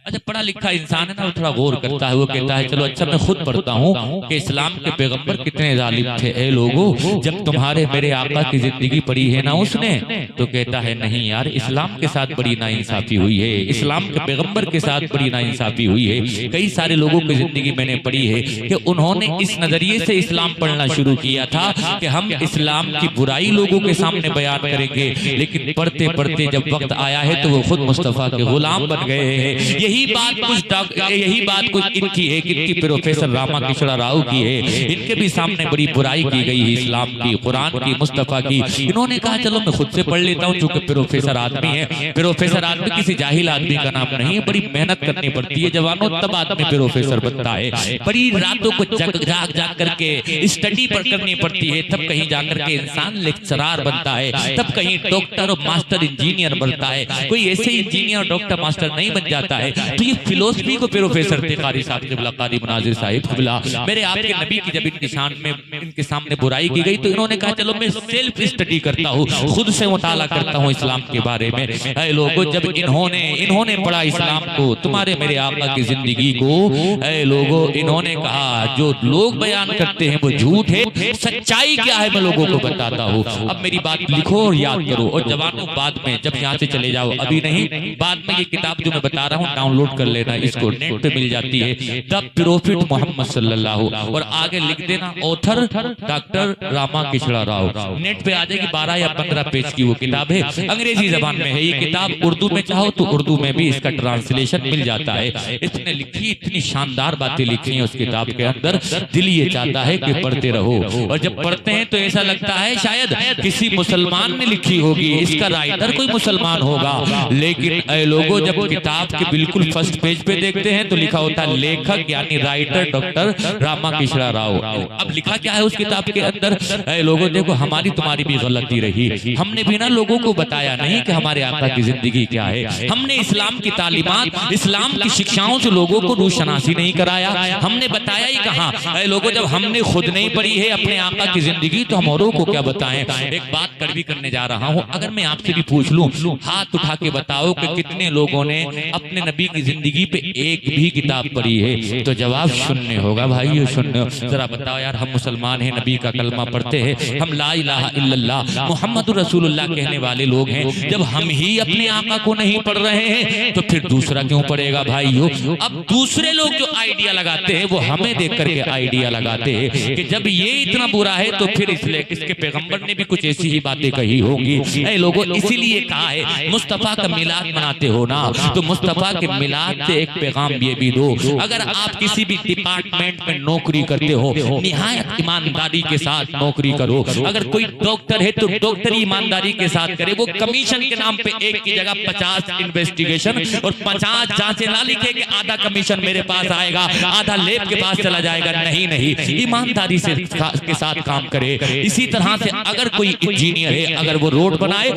अच्छा, पढ़ा लिखा इंसान है ना, वो थोड़ा गौर करता है, वो कहता है चलो अच्छा मैं खुद पढ़ता हूँ कि इस्लाम के पैगंबर कितने जालिम थे। ए लोगों, जब तुम्हारे मेरे आका की जिंदगी पढ़ी है ना उसने, तो कहता है नहीं यार, इस्लाम के साथ बड़ी नाइंसाफी हुई है, इस्लाम के पैगंबर के साथ बड़ी नाइंसाफी हुई है। कई सारे लोगों की जिंदगी मैंने पढ़ी है कि उन्होंने इस नजरिए से इस्लाम पढ़ना शुरू किया था कि हम इस्लाम की बुराई लोगों के सामने बयान करेंगे, लेकिन पढ़ते पढ़ते जब वक्त आया है तो वो खुद मुस्तफा के गुलाम बन गए हैं। यही बात कुछ इनकी है, इनकी प्रोफेसर रामाकृष्ण राव की है। इनके भी सामने बड़ी बुराई की गई है इस्लाम की, कुरान की, मुस्तफा की। इन्होंने कहा चलो मैं खुद से पढ़ लेता हूँ, चूंकि प्रोफेसर आदमी है। प्रोफेसर आदमी किसी जाहिल आदमी का नाम नहीं है, बड़ी मेहनत करनी पड़ती है जवानों, तब आदमी प्रोफेसर बनता है। बड़ी रातों को जाग करके स्टडी करनी पड़ती है, तब कहीं जाकर के इंसान लेक्चरार बनता है, तब कहीं डॉक्टर और मास्टर इंजीनियर बनता है। कोई ऐसे इंजीनियर डॉक्टर मास्टर नहीं बन जाता है। तो ये फिलोसफी को प्रोफेसर थे कारी साहब क़िबला, कारी मुनाज़िर साहिब क़िबला, मेरे आपके नबी की जब इनके सामने बुराई की गई तो इन्होंने कहा चलो मैं सेल्फ स्टडी करता हूँ, खुद से मुताला करता हूँ इस्लाम के बारे में। ऐ लोगों, जब इन्होंने पढ़ा इस्लाम को, तुम्हारे मेरे आका की जिंदगी को, ऐ लोगों इन्होंने कहा जो लोग बयान करते हैं वो झूठ है, सच्चाई क्या है मैं लोगों को बताता हूँ। अब मेरी बात लिखो और याद करो, और जवानों बाद में जब यहाँ से चले जाओ, अभी नहीं, बाद में ये किताब जो मैं बता रहा हूँ डाउनलोड कर लेना, इसको नेट पे मिल जाती है, द प्रॉफिट मोहम्मद सल्लल्लाहु, और आगे लिख देना author doctor Ramakrishna Rao. Net पे आ जाएगी, 12 या 15 पेज की वो किताब है, अंग्रेजी जबान में है ये किताब। उर्दू में चाहो तो उर्दू में भी इसका ट्रांसलेशन मिल जाता है। इसने लिखी इतनी शानदार बातें लिखी हैं उस किताब के अंदर, दिल ये चाहता है कि पढ़ते रहो, और जब पढ़ते हैं तो ऐसा लगता है शायद किसी मुसलमान ने लिखी होगी, इसका राइटर कोई मुसलमान होगा। लेकिन ऐ लोगों, जब किताब के बिल्कुल फर्स्ट पेज पे देखते हैं तो लिखा होता है लेखक यानी राइटर डॉक्टर रामाकृष्ण राव। अब लिखा क्या है उस किताब के अंदर, ऐ लोगों देखो हमारी तुम्हारी भी गलती रही, हमने भी ना लोगों को बताया नहीं कि हमारे आका की जिंदगी क्या है। हमने इस्लाम की तालीमात, इस्लाम की शिक्षाओं से लोगों को रूशनासी नहीं कराया, हमने बताया ही कहाँ। ऐ लोगों, जब हमने खुद नहीं पढ़ी है अपने आका की जिंदगी तो हम औरों को क्या बताएं। एक बात कड़वी करने जा रहा हूँ, अगर मैं आपसे भी पूछ लूं, हाथ उठा के बताओ कि कितने लोगों ने अपने नबी की जिंदगी पे एक भी किताब पढ़ी है, तो जवाब शून्य होगा भाई, शून्य। जरा बताओ यार, हम मुसलमान हैं, नबी का कलमा पढ़ते हैं, हम ला इलाहा इल्लल्लाह मुहम्मदुर रसूलुल्लाह कहने वाले लोग हैं, जब हम ही अपने आका को नहीं पढ़ रहे हैं तो फिर दूसरा क्यों पढ़ेगा भाइयों। अब दूसरे लोग जो आइडिया लगाते हैं वो हमें देख करके आइडिया लगाते हैं कि जब ये इतना बुरा है तो फिर इसलिए इसके पैगंबर ने भी कुछ ऐसी ही बातें कही होंगी। ऐ लोगों, इसीलिए कहा है मुस्तफा का मिलाद मनाते हो ना, तो मुस्तफा के मिलाद से एक पैगाम ये भी दो, अगर आप किसी भी डिपार्टमेंट में नौकरी करते हो निहायत ईमानदारी के साथ नौकरी करो। अगर कोई डॉक्टर है तो डॉक्टरी ईमानदारी के साथ करे, वो कमीशन के नाम पे एक की जगह 50 इन्वेस्टिगेशन और 50 जांचें ना लिखे कि आधा कमीशन मेरे पास आएगा, आधा लैब के पास चला जाएगा। नहीं नहीं, ईमानदारी से के साथ काम करे। इसी तरह से अगर कोई इंजीनियर है, अगर वो रोड बनाए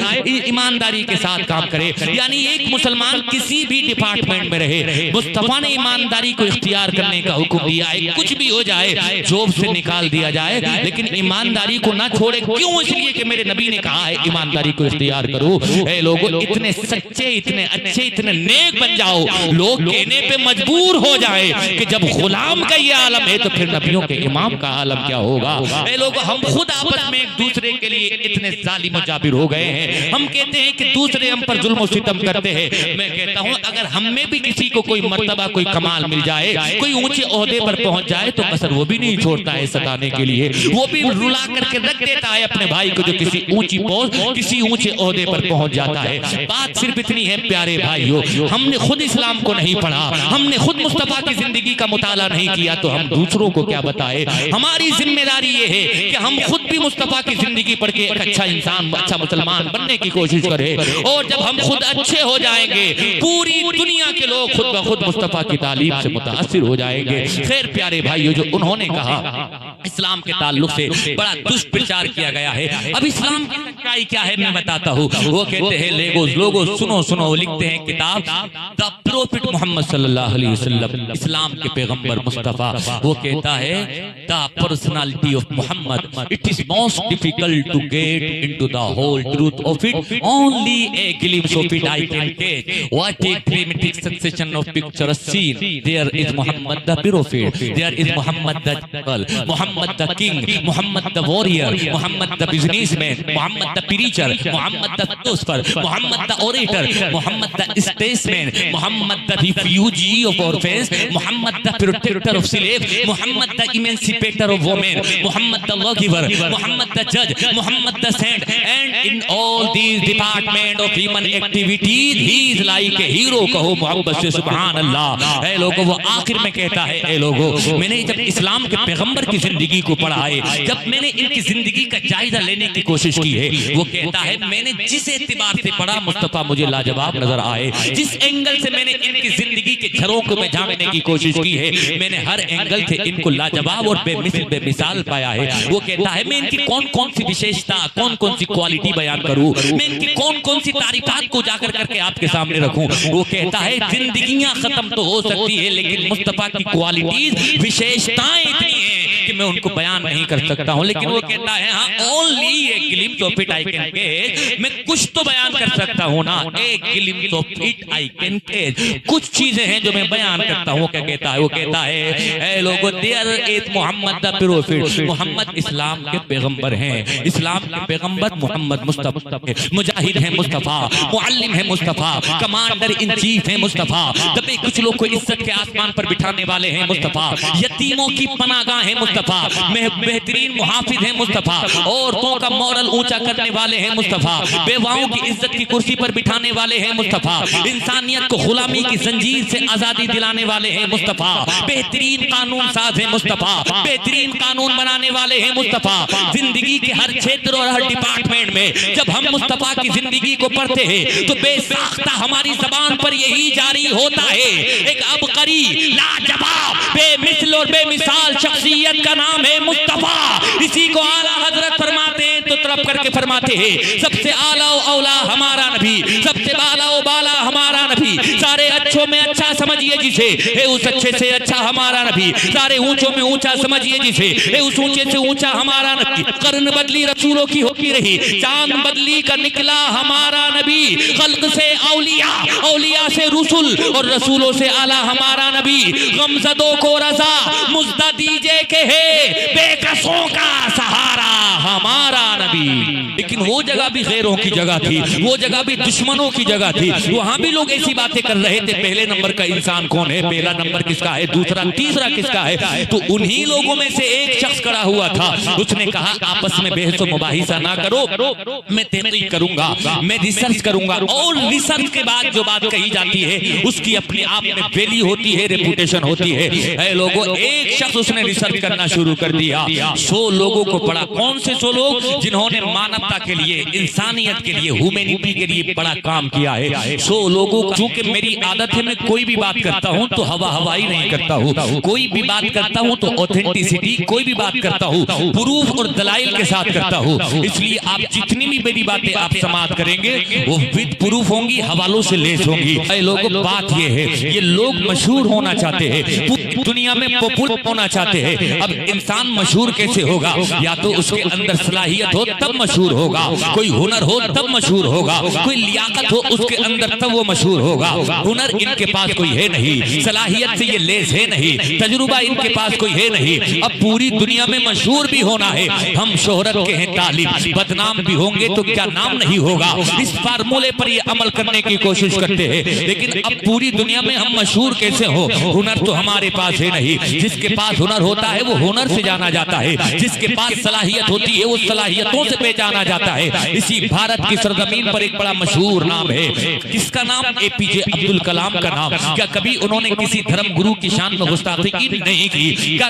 ईमानदारी के साथ काम करे। यानी एक मुसलमान किसी भी डिपार्टमेंट डिपार्टमेंट में रहे, मुस्तफा ने ईमानदारी को इख्तियार करने का हुक्म दिया है। कुछ भी हो जाए, जॉब से निकाल दिया जाए, लेकिन ईमानदारी को ना छोड़े। क्यों? इसलिए कि मेरे नबी ने कहा है ईमानदारी को इख्तियार करो। ए लोगों, इतने सच्चे, इतने अच्छे, इतने नेक बन जाओ, लोग कहने पे मजबूर हो जाए कि जब गुलाम का ये आलम है तो फिर नबियों के इमाम का आलम क्या होगा। ए लोगों, हम खुद आपस में एक दूसरे के लिए इतने जालिम और जाबिर हो गए हैं। हम कहते हैं कि दूसरे हम पर जुल्म और सितम करते हैं। मैं कहता हूं अगर हम में भी किसी को कोई मर्तबा, कोई कमाल मिल जाए, कोई ऊंचे ओहदे पर पहुंच जाए तो कसर वो भी नहीं छोड़ता है सताने के लिए। वो भी रुला करके रख देता है अपने भाई को जो किसी ऊंची पोस्ट, किसी ऊंचे ओहदे पर पहुंच जाता है। बात सिर्फ इतनी है प्यारे भाइयों, हमने खुद इस्लाम को नहीं पढ़ा, हमने खुद मुस्तफा की जिंदगी का मुताला नहीं किया तो हम दूसरों को क्या बताए। हमारी जिम्मेदारी ये है कि हम खुद भी मुस्तफा की जिंदगी पढ़ के एक अच्छा इंसान, अच्छा मुसलमान बनने की कोशिश करें। और जब हम खुद अच्छे हो जाएंगे, पूरी दुनिया के लोग खुद ब खुद मुस्तफा की तालीम से मुतासिर हो जाएंगे। खैर प्यारे भाइयों, जो उन्होंने कहा इस्लाम के ताल्लुक से बड़ा दुष्प्रचार किया गया है। अब इस्लाम की सच्चाई क्या है मैं बताता हूँ। वो कहते हैं लोगों सुनो सुनो, वो लिखते हैं किताब द प्रोफेट मोहम्मद सल्लल्लाहु अलैहि वसल्लम, इस्लाम के पैगंबर मुस्तफा। वो कहता है the personality of Muhammad, it is most difficult to get into the whole truth of it, only a glimpse of it I can catch, what a dramatic succession of pictures scene, there is Muhammad the prophet, there is Muhammad the general, Muhammad the king, Muhammad the warrior, Muhammad the businessman, Muhammad the preacher, Muhammad the philosopher, Muhammad the orator, Muhammad the statesman, Muhammad the refugee of ऑर्फेन्स, Muhammad the protector of slave, Muhammad the emancipator of women, Muhammad the lawgiver, Muhammad the जज, Muhammad the saint, and in all these department of human activities he is like a hero. कहो मोहब्बत से सुभान अल्लाह। ए लोगों, वो आखिर में कहता है, ए लोगों, मैंने जब इस्लाम के पैगंबर की जिंदगी को पढ़ा है, जब मैंने इनकी जिंदगी का जायजा लेने की कोशिश की है, वो कहता है मैंने जिस एतबार से पढ़ा मुस्तफा मुझे लाजवाब नजर आए, जिस एंगल से मैंने इनकी जिंदगी के झरोखे में झांकने की कोशिश की है, मैंने हर एंगल से इनको लाजवाब और बेमिसाल पाया है। वो कहता है मैं इनकी कौन कौन सी विशेषता, कौन कौन सी क्वालिटी बयान करूं, मैं इनकी कौन कौन सी तारीफात को जाकर करके आपके सामने रखूं। वो कहता है जिंदगियां खत्म तो हो सकती है, लेकिन मुस्तफा की क्वालिटीज, विशेषताएं इतनी हैं कि मैं उनको बयान नहीं कर सकता हूं। लेकिन वो कहता है हाँ, only a glimpse of it I can catch, मैं कुछ तो बयान कर सकता हूं ना, ए glimpse of it I can catch, कुछ चीजें हैं जो मैं बयान करता हूं। क्या कहता है? वो कहता है ए लोगों, there is Muhammad the prophet, Muhammad इस्लाम के पैगंबर हैं, इस्लाम के पैगंबर मोहम्मद मुस्तफा, मुजाहिद हैं मुस्तफा, मुअल्लिम हैं मुस्तफा, कमांडर इन चीफ हैं मुस्तफा, दबे कुछ लोग को इज्जत के आसमान पर बिठाने वाले हैं मुस्तफा, यतीमों की पनाहगाह हैं मुस्तफा, बेहतरीन मुहाफिज हैं मुस्तफा, औरतों का मॉरल ऊंचा करने वाले हैं मुस्तफा, बेवाओं की इज्जत की कुर्सी पर बिठाने वाले हैं मुस्तफा, इंसानियत को गुलामी की जंजीर से आजादी दिलाने वाले हैं मुस्तफा, बेहतरीन कानून साज हैं मुस्तफा, बेहतरीन कानून बनाने वाले हैं मुस्तफा। जिंदगी के हर क्षेत्र और हर डिपार्टमेंट में जब हम मुस्तफा की जिंदगी को पढ़ते हैं तो बेसाख्ता हमारी जबान पर यही जारी होता है, एक अबकरी, लाजवाब, बेमिसल और बेमिसाल शख्सियत का नाम है मुस्तफा। इसी को आला हजरत फरमाते हैं तो तरफ करके फरमाते हैं सबसे आला औला हमारा नबी, सबसे बाला बाला हमारा नबी, सारे अच्छों में अच्छा समझिए जिसे, है उस अच्छे से अच्छा हमारा नबी, सारे ऊंचों में ऊंचा समझिए जिसे, है उस ऊंचे से ऊंचा हमारा नबी। कर्न बदली रसूलों की होती रही, चांद बदली का निकला हमारा नबी, खल्क से औलिया, औलिया से रसूल और रसूलों से आला हमारा नबी। गमज़दों को रज़ा मुज़्दा दीजिए के है बेकसों का सहारा हमारा नबी। लेकिन वो जगह भी गैरों की जगह थी, वो जगह भी दुश्मनों की जगह थी, वहां भी लोग ऐसी बातें कर रहे थे, पहले नंबर का इंसान कौन है, पहला नंबर किसका है, दूसरा तीसरा किसका है। तो उन्हीं लोगों में से एक शख्स खड़ा हुआ था, उसने कहा आपस में बहस व मुबाहिसा ना करो, मैं तहकीक करूंगा, मैं रिसर्च करूंगा, और रिसर्च के बाद जो बात कही जाती है उसकी अपने आप में वैल्यू होती है, रेपुटेशन होती है। लोगों, एक शख्स उसने रिसर्च करना शुरू कर दिया, 100 लोगों को पढ़ा। कौन से 100 लोग? जिन्होंने मानव मानवता के लिए, इंसानियत के लिए, ह्यूमैनिटी के लिए बड़ा काम किया है। सो लोगों का, चूंकि मेरी आदत है मैं कोई भी बात करता हूं तो हवाई नहीं करता हूं, कोई भी बात करता हूं तो ऑथेंटिसिटी, कोई भी बात करता हूं प्रूफ और दलाइल के साथ करता हूं। इसलिए आप जितनी भी मेरी बातें आप समाप्त करेंगे वो विद प्रूफ होंगी, हवालों से लेस होंगी। लोगों, बात ये है, ये लोग मशहूर होना चाहते हैं, पूरी दुनिया में पॉपुलर होना चाहते हैं। अब इंसान मशहूर कैसे होगा? या तो उसके अंदर सलाहियत हो तब मशहूर होगा, कोई हुनर हो तब मशहूर होगा, कोई लियाकत हो उसके अंदर तब वो मशहूर होगा। हुनर इनके पास कोई है नहीं, सलाहियत से ये लेस है नहीं, तजुर्बा इनके पास कोई है नहीं। अब पूरी दुनिया में मशहूर भी होना है, हम शोहरत के हैं तालिब, बदनाम भी होंगे तो क्या नाम नहीं होगा। इस फार्मूले पर ये अमल करने की कोशिश करते हैं, लेकिन अब पूरी दुनिया में हम मशहूर कैसे हो? हुनर तो हमारे पास है नहीं। जिसके पास हुनर होता है वो हुनर से जाना जाता है, जिसके पास सलाहियत होती है वो सलाहियतों से पहचाना जाता है। इसी भारत की सरजमीन पर एक बड़ा मशहूर नाम है, किसका नाम? APJ अब्दुल कलाम का नाम। क्या कभी उन्होंने किसी धर्म गुरु की शान में गुस्ताखी नहीं की? क्या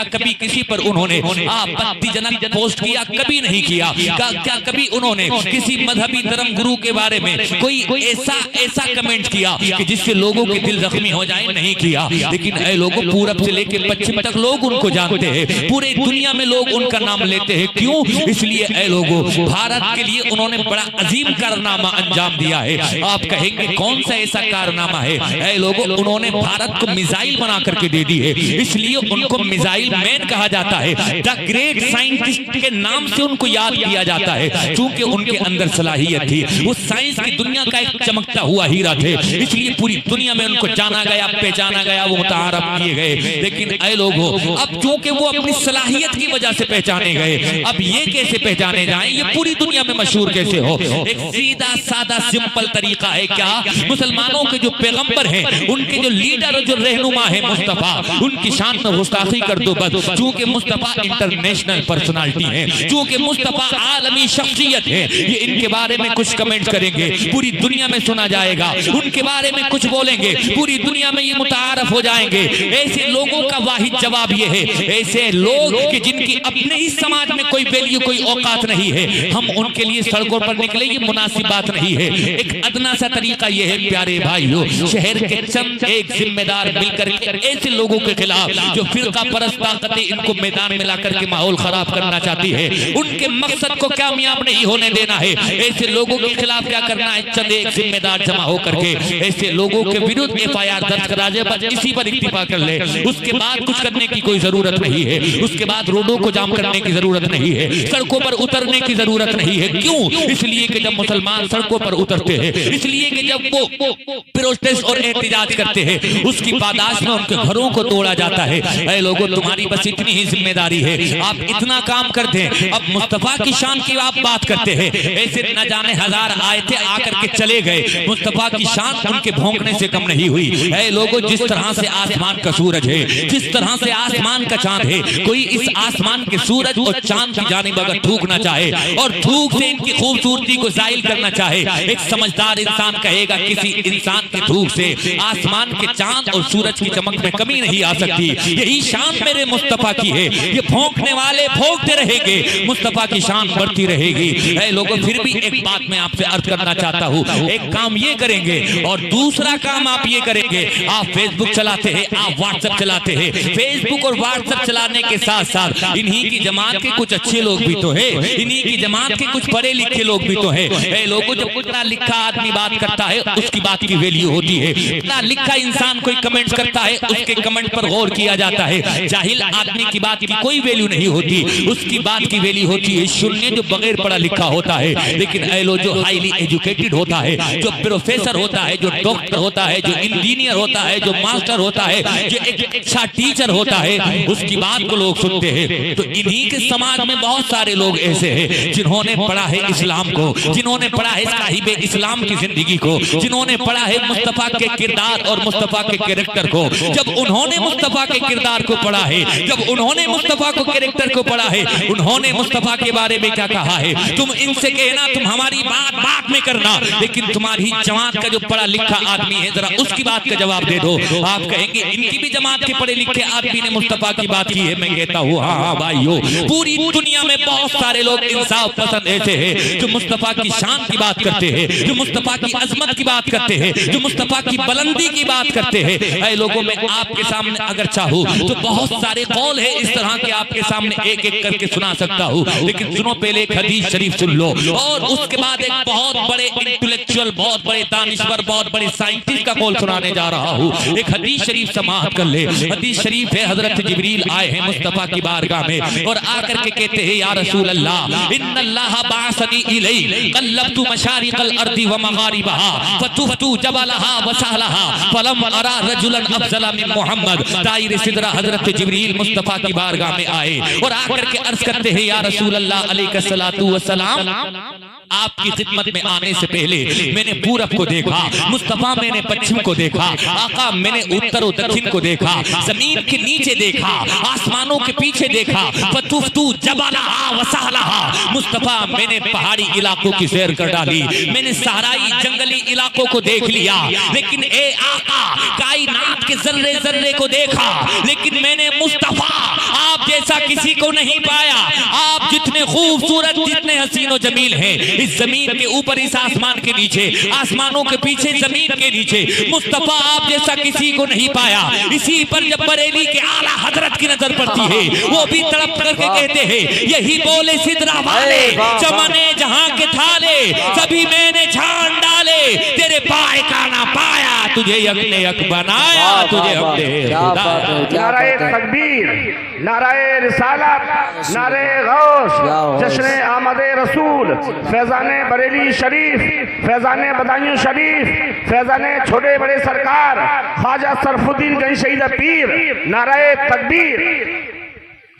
कभी किसी पर उन्होंने आपत्तिजनक पोस्ट किया? कभी नहीं किया। क्या कभी उन्होंने किसी मजहबी धर्म गुरु के बारे में कोई ऐसा कमेंट किया कि जिससे लोगों के दिल जख्मी हो जाए? नहीं किया। लेकिन ऐ लोगों, पूरब से लेकर पश्चिम तक लोग उनको जानते हैं, पूरे दुनिया में लोग उनका नाम लेते हैं। क्यों? इसलिए ऐ लोगों, भारत के लिए उन्होंने बड़ा अजीम कारनामा अंजाम दिया है। आप कहेंगे कौन सा ऐसा कारनामा है? ऐ लोगों, उन्होंने भारत को मिसाइल बना करके दे दी है, इसलिए उनको मिसाइल मैन कहा जाता है। द ग्रेट साइंटिस्ट के नाम से उनको याद किया जाता है, क्योंकि उनके अंदर सलाहियत थी। वो साइंस की दुनिया का एक चमकता हुआ हीरा थे, इसलिए पूरी दुनिया में उनको जाना गया, पहचाना गया, वो मुतारफ किए गए। लेकिन ऐ लोगों, अब क्योंकि वो अपनी सलाहियत की वजह से पहचाने गए, अब ये कैसे पहचाने जाएं? ये पूरी दुनिया में मशहूर कैसे हो? एक सीधा सादा सिंपल तरीका है। क्या? मुसलमानों के जो पैगंबर हैं, उनके जो लीडर, जो रहनुमा है मुस्तफा, उनकी शान में गुस्ताखी कर दो बस। चूंकि मुस्तफा इंटरनेशनल पर्सनालिटी है, चूंकि मुस्तफा आलमी शख्सियत है, ये इनके बारे में कुछ कमेंट करेंगे पूरी दुनिया में सुना जाएगा, उनके बारे में कुछ बोलेंगे पूरी दुनिया में ये मुतारफ हो जाएंगे। ऐसे लोगों का वाहिद जवाब ये है, ऐसे लोग कि जिनकी अपने ही समाज में कोई वैल्यू, कोई औकात नहीं है, हम उनके लिए सड़कों पर निकले, ये मुनासिब बात नहीं है। एक अदना सा तरीका ये है प्यारे भाइयों, शहर के चंद एक जिम्मेदार मिलकर ऐसे लोगों के खिलाफ जो फिरका परस्त ताकतें इनको मैदान में ला करके माहौल खराब करना चाहती है, उनके मकसद को कामयाब नहीं होने देना है। ऐसे लोगों के खिलाफ क्या करना है? चंद एक जिम्मेदार जमा होकर के ऐसे लोगों के विरुद्ध FIR दर्ज करा जाए, बस इसी पर इत्तिफाक कर ले। उसके बाद कुछ करने की कोई जरूरत नहीं है, उसके बाद रोडों को जाम करने की जरूरत नहीं है, सड़कों पर उतरने की जरूरत नहीं है। क्यों? इसलिए कि जब मुसलमान सड़कों पर उतरते हैं, इसलिए कि जब वो प्रोटेस्ट और एहतजाज करते हैं, उसकी पादाश में उनके घरों को तोड़ा जाता है। ऐ लोगों, तुम्हारी बस इतनी ही जिम्मेदारी है, आप इतना काम करते हैं। अब मुस्तफा की शान की आप बात करते हैं, ऐसे न जाने हजार आयतें आकर के चले गए, मुस्तफा की शान उनके भौंकने से कम नहीं हुई। ऐ लोगों, जिस तरह से आसमान का सूरज है, जिस तरह से आसमान का चांद है, कोई इस आसमान के सूरज और चांद की जानिब अगर थूकना चाहे और थूक से इनकी खूबसूरती को जाहिल करना चाहे, एक समझदार इंसान कहेगा किसी इंसान के थूक से आसमान के चांद और सूरज की चमक में कमी नहीं आ सकती। यही शान मेरे मुस्तफा की है, ये भौंकने वाले भौंकते रहेंगे, मुस्तफा की शान बढ़ती रहेगी। ऐ लोगों, फिर भी एक बात मैं आपसे अर्ज करना चाहता हूँ, एक काम ये करेंगे और दूसरा काम आप ये करेंगे, आप फेसबुक चलाते हैं, आप व्हाट्सएप चलाते हैं, फेसबुक और व्हाट्सएप चलाने के साथ साथ इन्हीं की जमात के कुछ अच्छे लोग भी तो है, इन्हीं की जमात के कुछ पढ़े लिखे लोग भी तो है। ऐ लोगों, जब पढ़ा लिखा आदमी बात करता है उसकी बात की वैल्यू होती है, पढ़ा लिखा इंसान कोई कमेंट करता है उसके कमेंट पर गौर किया जाता है। जाहिल आदमी की बात की कोई वैल्यू नहीं होती, उसकी बात की वैल्यू होती है शून्य जो बगैर पढ़ा लिखा होता है। लेकिन ऐ लोग, जो हाईली एजुकेटेड होता है, जो प्रोफेसर होता है, जो डॉक्टर होता है, जो इंजीनियर होता है, जो मास्टर होता है, जो एक अच्छा टीचर होता है, उसकी बात को लोग सुनते हैं। तो इन्हीं के समाज में बहुत सारे लोग ऐसे हैं जिन्होंने पढ़ा है इस्लाम को, जिन्होंने पढ़ा है साहिब इस्लाम की जिंदगी को, जिन्होंने पढ़ा है मुस्तफा के किरदार और मुस्तफा के कैरेक्टर को। जब उन्होंने मुस्तफा के किरदार को पढ़ा है, जब उन्होंने मुस्तफा को कैरेक्टर को पढ़ा है, उन्होंने मुस्तफा के बारे में क्या कहा है, तुम इनसे कहना, तुम हमारी बात बात में करना, लेकिन तुम्हारी जमात का जो पढ़ा लिखा आदमी है जरा उसकी बात का जवाब दे दो। आप कहेंगे इनकी भी जमात के पढ़े लिखे आदमी ने मुस्तफा की बात की है। मैं कहता हूँ हाँ हाँ भाइयों, पूरी दुनिया में बहुत सारे लोग इंसाफ पसंद ऐसे हैं जो मुस्तफा की शान की बात करते हैं, जो मुस्तफा की अजमत की बात करते हैं, जो मुस्तफा की बुलंदी की बात करते हैं। ऐ लोगों में आपके सामने अगर चाहूं तो बहुत सारे कौल है इस तरह के आपके सामने एक एक करके सुना सकता हूं, लेकिन सुनो पहले एक हदीस शरीफ सुन लो और उसके बाद एक बहुत बड़े इंटेलेक्चुअल, बहुत बड़े दानिश्वर, बहुत बड़े साइंटिस्ट का कौल सुनाने जा रहा हूं। एक हदीस शरीफ समाअत कर ले। हदीस शरीफ है, हजरत जिब्रील आए हैं मुस्तफा की बारगाह में और आकर के कहते हैं या रसूल अल्लाह इन्नल्लाह बाअसनी इलैहि कल्लबतु मशारिकल अर्दी व मगारिबहा फतुफतु जबलहा व सहलहा फलम अरा रजुलन अफजला मिन मुहम्मद। ताइर सिदरा हजरत जिब्रील मुस्तफा की बारगाह में आए और आकर के अर्ज करते हैं या रसूल अल्लाह अलैहिस्सलातु वस्सलाम, आपकी खिदमत में आने से पहले मैंने पूरब को देखा, मुस्तफा मैंने पश्चिम को देखा, आका मैंने उत्तर और दक्षिण को देखा, जमीन के नीचे देखा, आसमानों के पीछे देखा, फतुफ्तु जबलहा व सहलहा, मुस्तफा मैंने पहाड़ी इलाकों की सैर कर डाली, मैंने सहराई जंगली इलाकों को देख लिया, लेकिन ए आका कायनात के जर्रे जर्रे को देखा, लेकिन मैंने मुस्तफा आप जैसा किसी को नहीं पाया। आप जितने खूबसूरत, जितने हसीनो जमील हैं इस जमीन के ऊपर, इस आसमान के नीचे, आसमानों के पीछे, जमीन के नीचे, मुस्तफा आप जैसा किसी को नहीं पाया। इसी पर जब बरेली के आला हजरत की नजर पड़ती है वो भी तड़प करके कहते हैं यही बोले सिदरा वाले चमने जहां के थाले सभी मैंने छान डाले, तेरे पाए का ना पाया, तुझे यक ने यक बनाया, तुझे हमने नाराए तकबीर, नाराए रिसालत, नाराए गौस, जश्न आमदे रसूल, फैजाने बरेली शरीफ, फैजाने बदायूं शरीफ, फैजाने छोटे बड़े सरकार ख्वाजा सरफुद्दीन गंज शहीद पीर, नाराए तकबीर।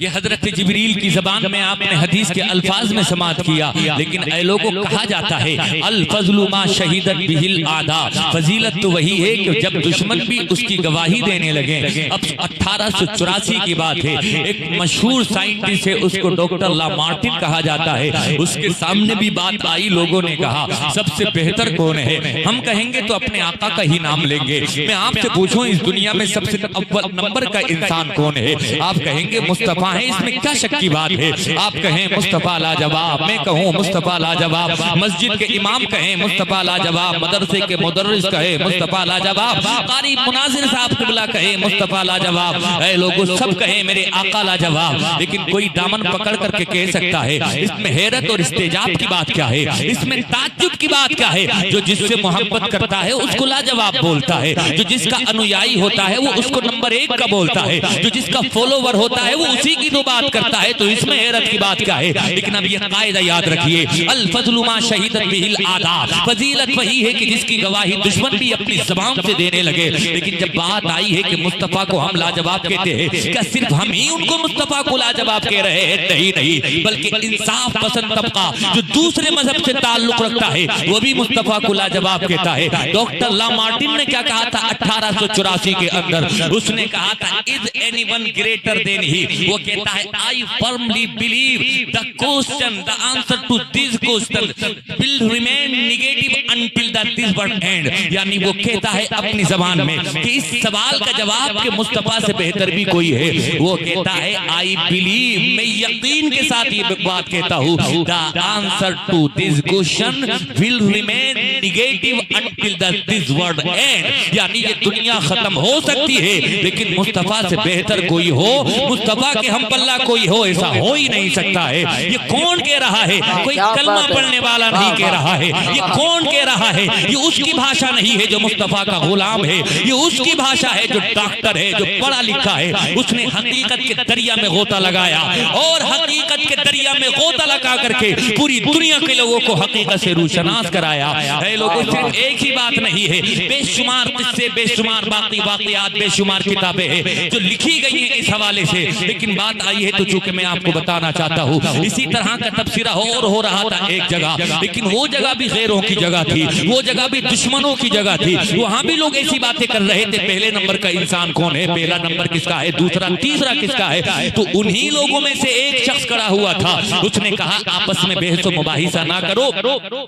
ये हजरत जिब्रील की जबान में आपने हदीस के अल्फाज में समात किया, लेकिन ऐ लोगों को कहा जाता है अल फज़लु मा शहीदत बिहिल आदा, फजीलत तो वही है कि जब दुश्मन भी उसकी गवाही देने लगे। अब 1884 की बात है, एक मशहूर साइंटिस्ट है, उसको डॉक्टर लामार्टिन कहा जाता है, उसके सामने भी बात आई, लोगों ने कहा सबसे बेहतर कौन है, हम कहेंगे तो अपने आका का ही नाम लेंगे। मैं आपसे पूछूं इस दुनिया में सबसे अव्वल नंबर का इंसान कौन है, आप कहेंगे मुस्तफा है, इसमें क्या शक की बात है। आप कहें मुस्तफा लाजवाब, मैं कहूं मुस्तफा लाजवाब, मस्जिद के इमाम कहें मुस्तफा लाजवाब, मदरसे के मुदर्रिस कहे मुस्तफा लाजवाब, कारी मुनाजिर साहब क़िबला कहे मुस्तफा लाजवाब, ऐ लोगों सब कहे मेरे आका लाजवाब, लेकिन कोई दामन पकड़ करके कह सकता है इसमें हैरत और इस्तेजाब की बात क्या है, इसमें ताज्जुब की बात क्या है। जो जिससे मोहब्बत करता है उसको लाजवाब बोलता है, जो जिसका अनुयायी होता है वो उसको नंबर 1 का बोलता है, जो जिसका फॉलोवर होता है वो उसी की तो बात करता है, तो इसमें हैरत की बात क्या है। लेकिन अब ये कायदा याद रखिए, अल फज़लु मा शहीदत बिहिल आदा, फजीलत वही है कि जिसकी गवाही दुश्मन भी अपनी ज़बान से देने लगे। लेकिन जब बात आई है कि मुस्तफा को हम लाजवाब कहते हैं, क्या सिर्फ हम ही उनको मुस्तफा को लाजवाब कह रहे हैं? नहीं नहीं, बल्कि इंसाफ पसंद तबका जो दूसरे मजहब से ताल्लुक रखता है वो भी मुस्तफा को लाजवाब कहता है। डॉक्टर लामार्टिन ने क्या कहा था 1884 के अंदर, उसने कहा था is anyone greater than he, वो कहता है I firmly believe the question the answer to this question will remain negative until the this world end, यानी वो कहता है अपनी जबान में कि इस सवाल का जवाब के मुस्तफा से बेहतर भी कोई है। वो कहता है आई बिलीव, मैं यकीन के साथ ये बात कहता हूँ, the answer to this question will remain negative until the this world end, यानी ये दुनिया खत्म हो सकती है लेकिन मुस्तफा से बेहतर कोई हो, मुस्तफा के हम पल्ला कोई हो, ऐसा हो ही नहीं सकता है। ये कौन कह रहा है? कोई कलमा पढ़ने वाला नहीं कह रहा है। ये कौन कह रहा है? ये उसकी भाषा नहीं है जो मुस्तफा का गुलाम है, ये उसकी भाषा है जो डॉक्टर है, जो पढ़ा लिखा है। उसने हकीकत के दरिया में गोता लगाया और हकीकत के दरिया में गोता लगा करके पूरी दुनिया के लोगों को हकीकत से रूशनास कराया है। लोगों सिर्फ एक ही बात नहीं है, बेशुमार किस्से, बेशुमार बाकी वाकयात, बेशुमार किताबें हैं जो लिखी गई हैं इस हवाले से। लेकिन बात आई है तो चूंकि मैं आपको बताना चाहता हूँ, इसी तरह का तबसरा हो रहा था एक जगह, लेकिन वो जगह भी गैरों की जगह थी, वो जगह भी दुश्मनों की जगह थी। वहां भी लोग ऐसी बातें कर रहे थे, पहले नंबर का इंसान कौन है, पहला नंबर किसका है, दूसरा तीसरा किसका है। तो उन्हीं लोगों में से एक शख्स खड़ा हुआ हुआ था, उसने कहा आपस में बहस मुबाहिसा ना करो,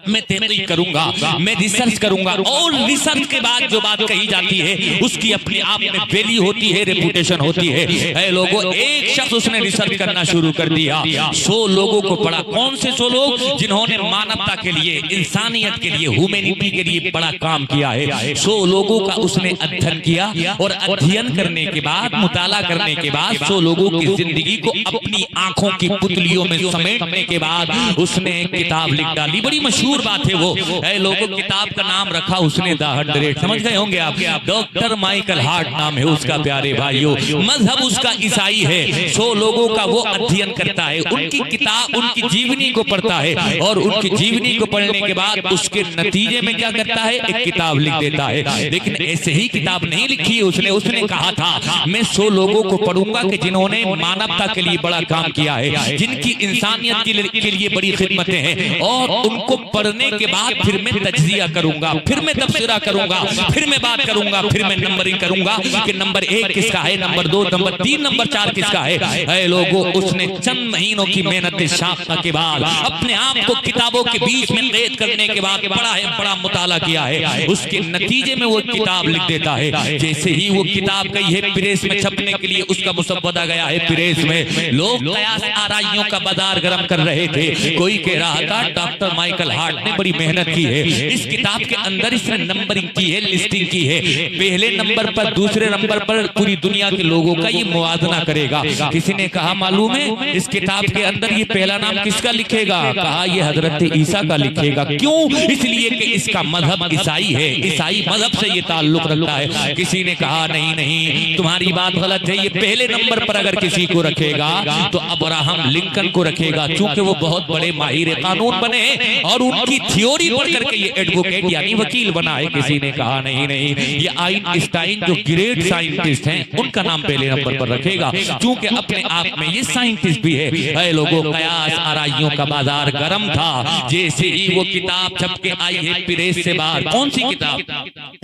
मैं तहकीक करूंगा, मैं रिसर्च करूंगा। और रिसर्च के बाद जो बात कही जाती है उसकी अपने आप में वैल्यू होती है, रेपुटेशन होती है। ऐ लोगों, एक शख्स उसने रिसर्च करना शुरू कर दिया, 100 लोगों को पढ़ा। कौन से 100 लोग? जिन्होंने मानवता के लिए, इंसानियत के लिए, ह्यूमैनिटी के लिए बड़ा काम किया है। 100 लोगों का उसने अध्ययन किया और अध्ययन करने के बाद, मुताला करने के बाद 100 लोगों की जिंदगी को अपनी आंखों की पुतलियों में समेटने के बाद उसने किताब लिख डाली। बड़ी मशहूर बात है वो। ऐ लोगों, किताब का नाम रखा उसने द 100। समझ गए होंगे आप। डॉक्टर माइकल हार्ट नाम है उसका, प्यारे भाइयों। मजहब उसका ईसाई है। 100 लोगों का वो अध्ययन करता है, उनकी किताब, उनकी जीवनी को पढ़ता है और उनकी जीवनी को पढ़ने के बाद उसके नतीजे में क्या करता है? एक किताब लिख देता है। लेकिन ऐसे ही किताब नहीं लिखी उसने। उसने कहा था मैं 100 लोगों को पढ़ूंगा कि जिन्होंने मानवता के लिए बड़ा काम किया है, जिनकी इंसानियत के लिए बड़ी खिदमतें हैं, और उनको पढ़ने के बाद फिर मैं तज्जिया करूंगा, फिर मैं तबसरा करूंगा, फिर मैं बात करूंगा, फिर मैं नंबरिंग करूंगा कि नंबर 1 किसका है, नंबर 2, नंबर 3, नंबर 4 किसका है। ऐ लोगों, उसने चंद महीनों की मेहनत शाक़ा के बाद अपने आप को किताबों के बीच में कैद करने के बाद बड़ा मुताला किया है। उसके नतीजे में वो किताब लिख देता है। जैसे ही वो किताब गई है प्रेस में छपने के लिए, उसका मुसव्वदा गया है प्रेस में, लोग कयास आराइयों का बाजार गर्म कर रहे थे। कोई कह रहा था डॉक्टर माइकल हार्ट ने बड़ी मेहनत की है, इस किताब के अंदर इसने नंबरिंग की है, लिस्टिंग की है, पहले नंबर पर, दूसरे नंबर पर पूरी दुनिया के लोगों का ये मुवाजना करेगा। किसी ने कहा मालूम है इस किताब के अंदर ये पहला नाम किसका लिखेगा? कहा ये हजरत ईसा का लिखेगा। क्यों? इसलिए कि इसका मजहब ईसाई है, ईसाई मजहब से ये ताल्लुक रखता है। किसी ने कहा नहीं नहीं, तुम्हारी बात गलत है, ये पहले नंबर पर अगर किसी को रखेगा तो अब्राहम लिंकन को रखेगा, क्योंकि वो बहुत बड़े माहिर कानून बने और उनकी थ्योरी पढ़ करके ये एडवोकेट यानी वकील बना है। किसी ने कहा नहीं नहीं, ये आइंस्टाइन जो ग्रेट साइंटिस्ट हैं उनका नाम पहले नंबर पर रखेगा, क्योंकि अपने आप में ये साइंटिस्ट भी है। ऐ लोगों, कयास आराइयों का बाजार गर्म था। जैसे ही वो किताब छप के आई है प्रेस से बाहर, कौन सी किताब?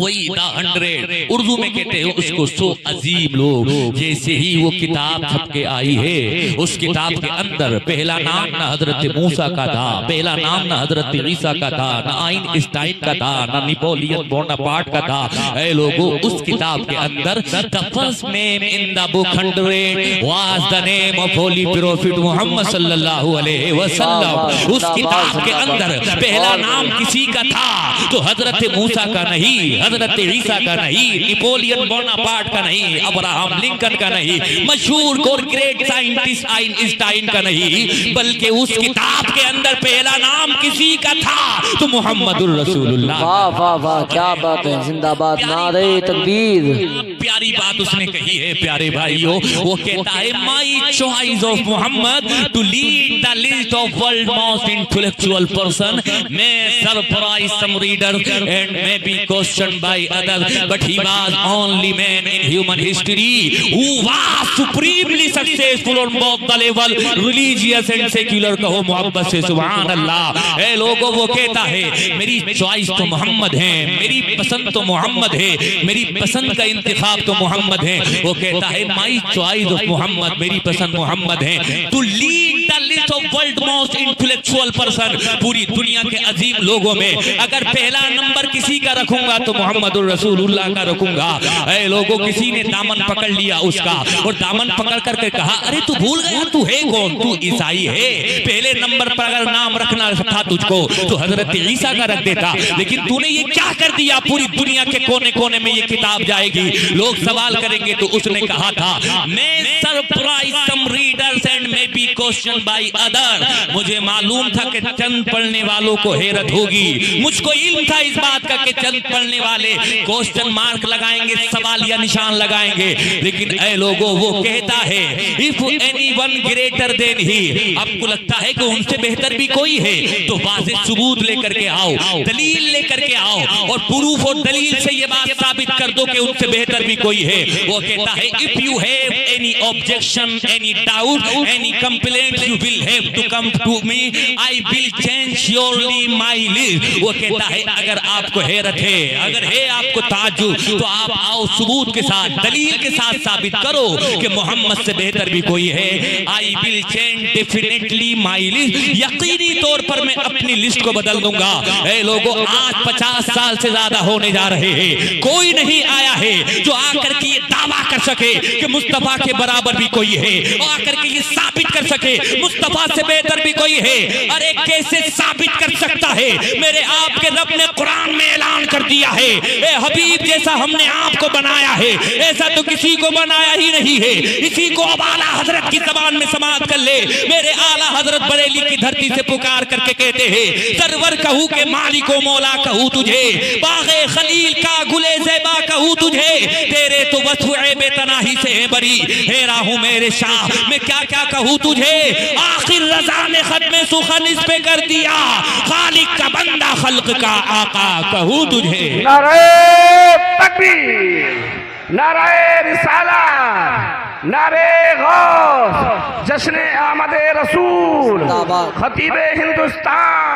वही द 100, उर्दू में कहते हैं उसको 100 अजीम लोग। जैसे ही वो किताब छप के आई है, उस किताब के अंदर पहला नाम न हजरत मूसा का था, पहला नाम न हजरत ईसा का था, न आइंस्टाइन का था, न नेपोलियन बोनापार्ट का था। ऐ लोगों, उस किताब के अंदर the first name in the book 100 was the name of holy prophet Muhammad सल्लल्लाहु अलैहि वसल्लम। उस किताब के अंदर पहला नाम किसी का था तो हजरत मूसा का नहीं, हजरत ईसा का नहीं, नेपोलियन बोनापार्ट का नहीं, अब्राहम लिंकन का नहीं, मशहूर और ग्रेट साइंटिस्ट आइंस्टाइन का नहीं, बल्कि उस किताब के अंदर पहला नाम किसी का था तो मुहम्मदुर रसूलुल्लाह। वाह वाह वाह, क्या बात है, जिंदाबाद, नारे तकबीर। प्यारी बात उसने कही है प्यारे भाइयों। वो कहता है my choice of Muhammad to lead the list of world most intellectual person may surprise some readers and may be questioned by others, but he was only man in human history who was supremely successful on both the level religious and secular। कहो मोहब्बत से सुभान अल्लाह। ए लोगों, वो कहता है मेरी चॉइस तो मोहम्मद है, मेरी पसंद तो मोहम्मद है, मेरी पसंद का इंतखाब तो मोहम्मद है। वो कहता है माई चॉइस ऑफ मोहम्मद, मेरी पसंद मोहम्मद है, to lead the list of world most intellectual person. पूरी दुनिया के अजीम लोगों में अगर पहला नंबर किसी का रखूंगा तो मोहम्मदुर रसूलुल्लाह का रखूंगा। ऐ लोगों, किसी ने दामन पकड़ लिया उसका और दामन पकड़ करके कहा अरे तू भूल गया तू है कौन? तू ईसाई है। पहले नंबर पर अगर नाम रखना था तुझको तो हजरत ईसा का रख देता, लेकिन तूने ये क्या कर दिया? पूरी दुनिया के कोने कोने में ये किताब जाएगी, लोग सवाल करेंगे। तो उसने कहा था मैं surprise some readers and may be question by other. मुझे मालूम था कि चंद पढ़ने वालों को हैरत होगी, मुझको इल्म था इस बात का कि चंद पढ़ने वाले क्वेश्चन मार्क लगाएंगे, सवाल या निशान लगाएंगे। लेकिन ऐ लोगों, वो कहता है if anyone greater than he, आपको लगता है कि उनसे बेहतर भी कोई है तो वाज़ेह सबूत लेकर के आओ, दलील लेकर के आओ और प्रूफ और दलील से ये बात साबित कर दो कि उनसे बेहतर भी कोई है। वो कहता है if you have any objection, any doubt, any complaint you will have to come to me. I will change surely my list. वो कहता है अगर आपको हैरत है, अगर है आपको ताज्जुब, तो आप आओ सबूत के साथ, दलील के साथ साबित करो कि मोहम्मद से बेहतर भी कोई है। I will change definitely my list. यकीनी तौर पर मैं अपनी लिस्ट को बदल दूंगा। ए लोगों, आज 50 साल से ज्यादा होने जा रहे हैं, कोई नहीं आया है जो आकर के ये दावा कर सके कि मुस्तफा के बराबर भी कोई है, और आकर के ये साबित कर सके मुस्तफा से बेहतर भी कोई है। अरे कैसे साबित कर सकता है? मेरे आपके रब ने कुरान में ऐलान कर दिया है, ए हबीब जैसा हमने आपको बनाया है, ऐसा तो किसी को बनाया ही नहीं है। इसी को अब आला हजरत की जबान में समाप्त कर ले। मेरे आला हजरत बरेली की धरती से पुकार करके कहते हैं, सरवर कहूँ के मालिको मौला कहूँ तुझे, बागे खलील का गुले ज़ैबा कहूँ तुझे, तेरे तो वस्फ़े बेतनाही से है बरी, हेरा हूँ मेरे शाह, मैं क्या क्या कहूँ तुझे। आखिर रज़ा ने खत्म सुखन इस पे कर दिया, खालिक का बंदा खल्क का आका कहूँ तुझे। नारे तकबीर, नारे रिसालत, नारे गौस, जश्न आमद रसूल, खतीब हिंदुस्तान।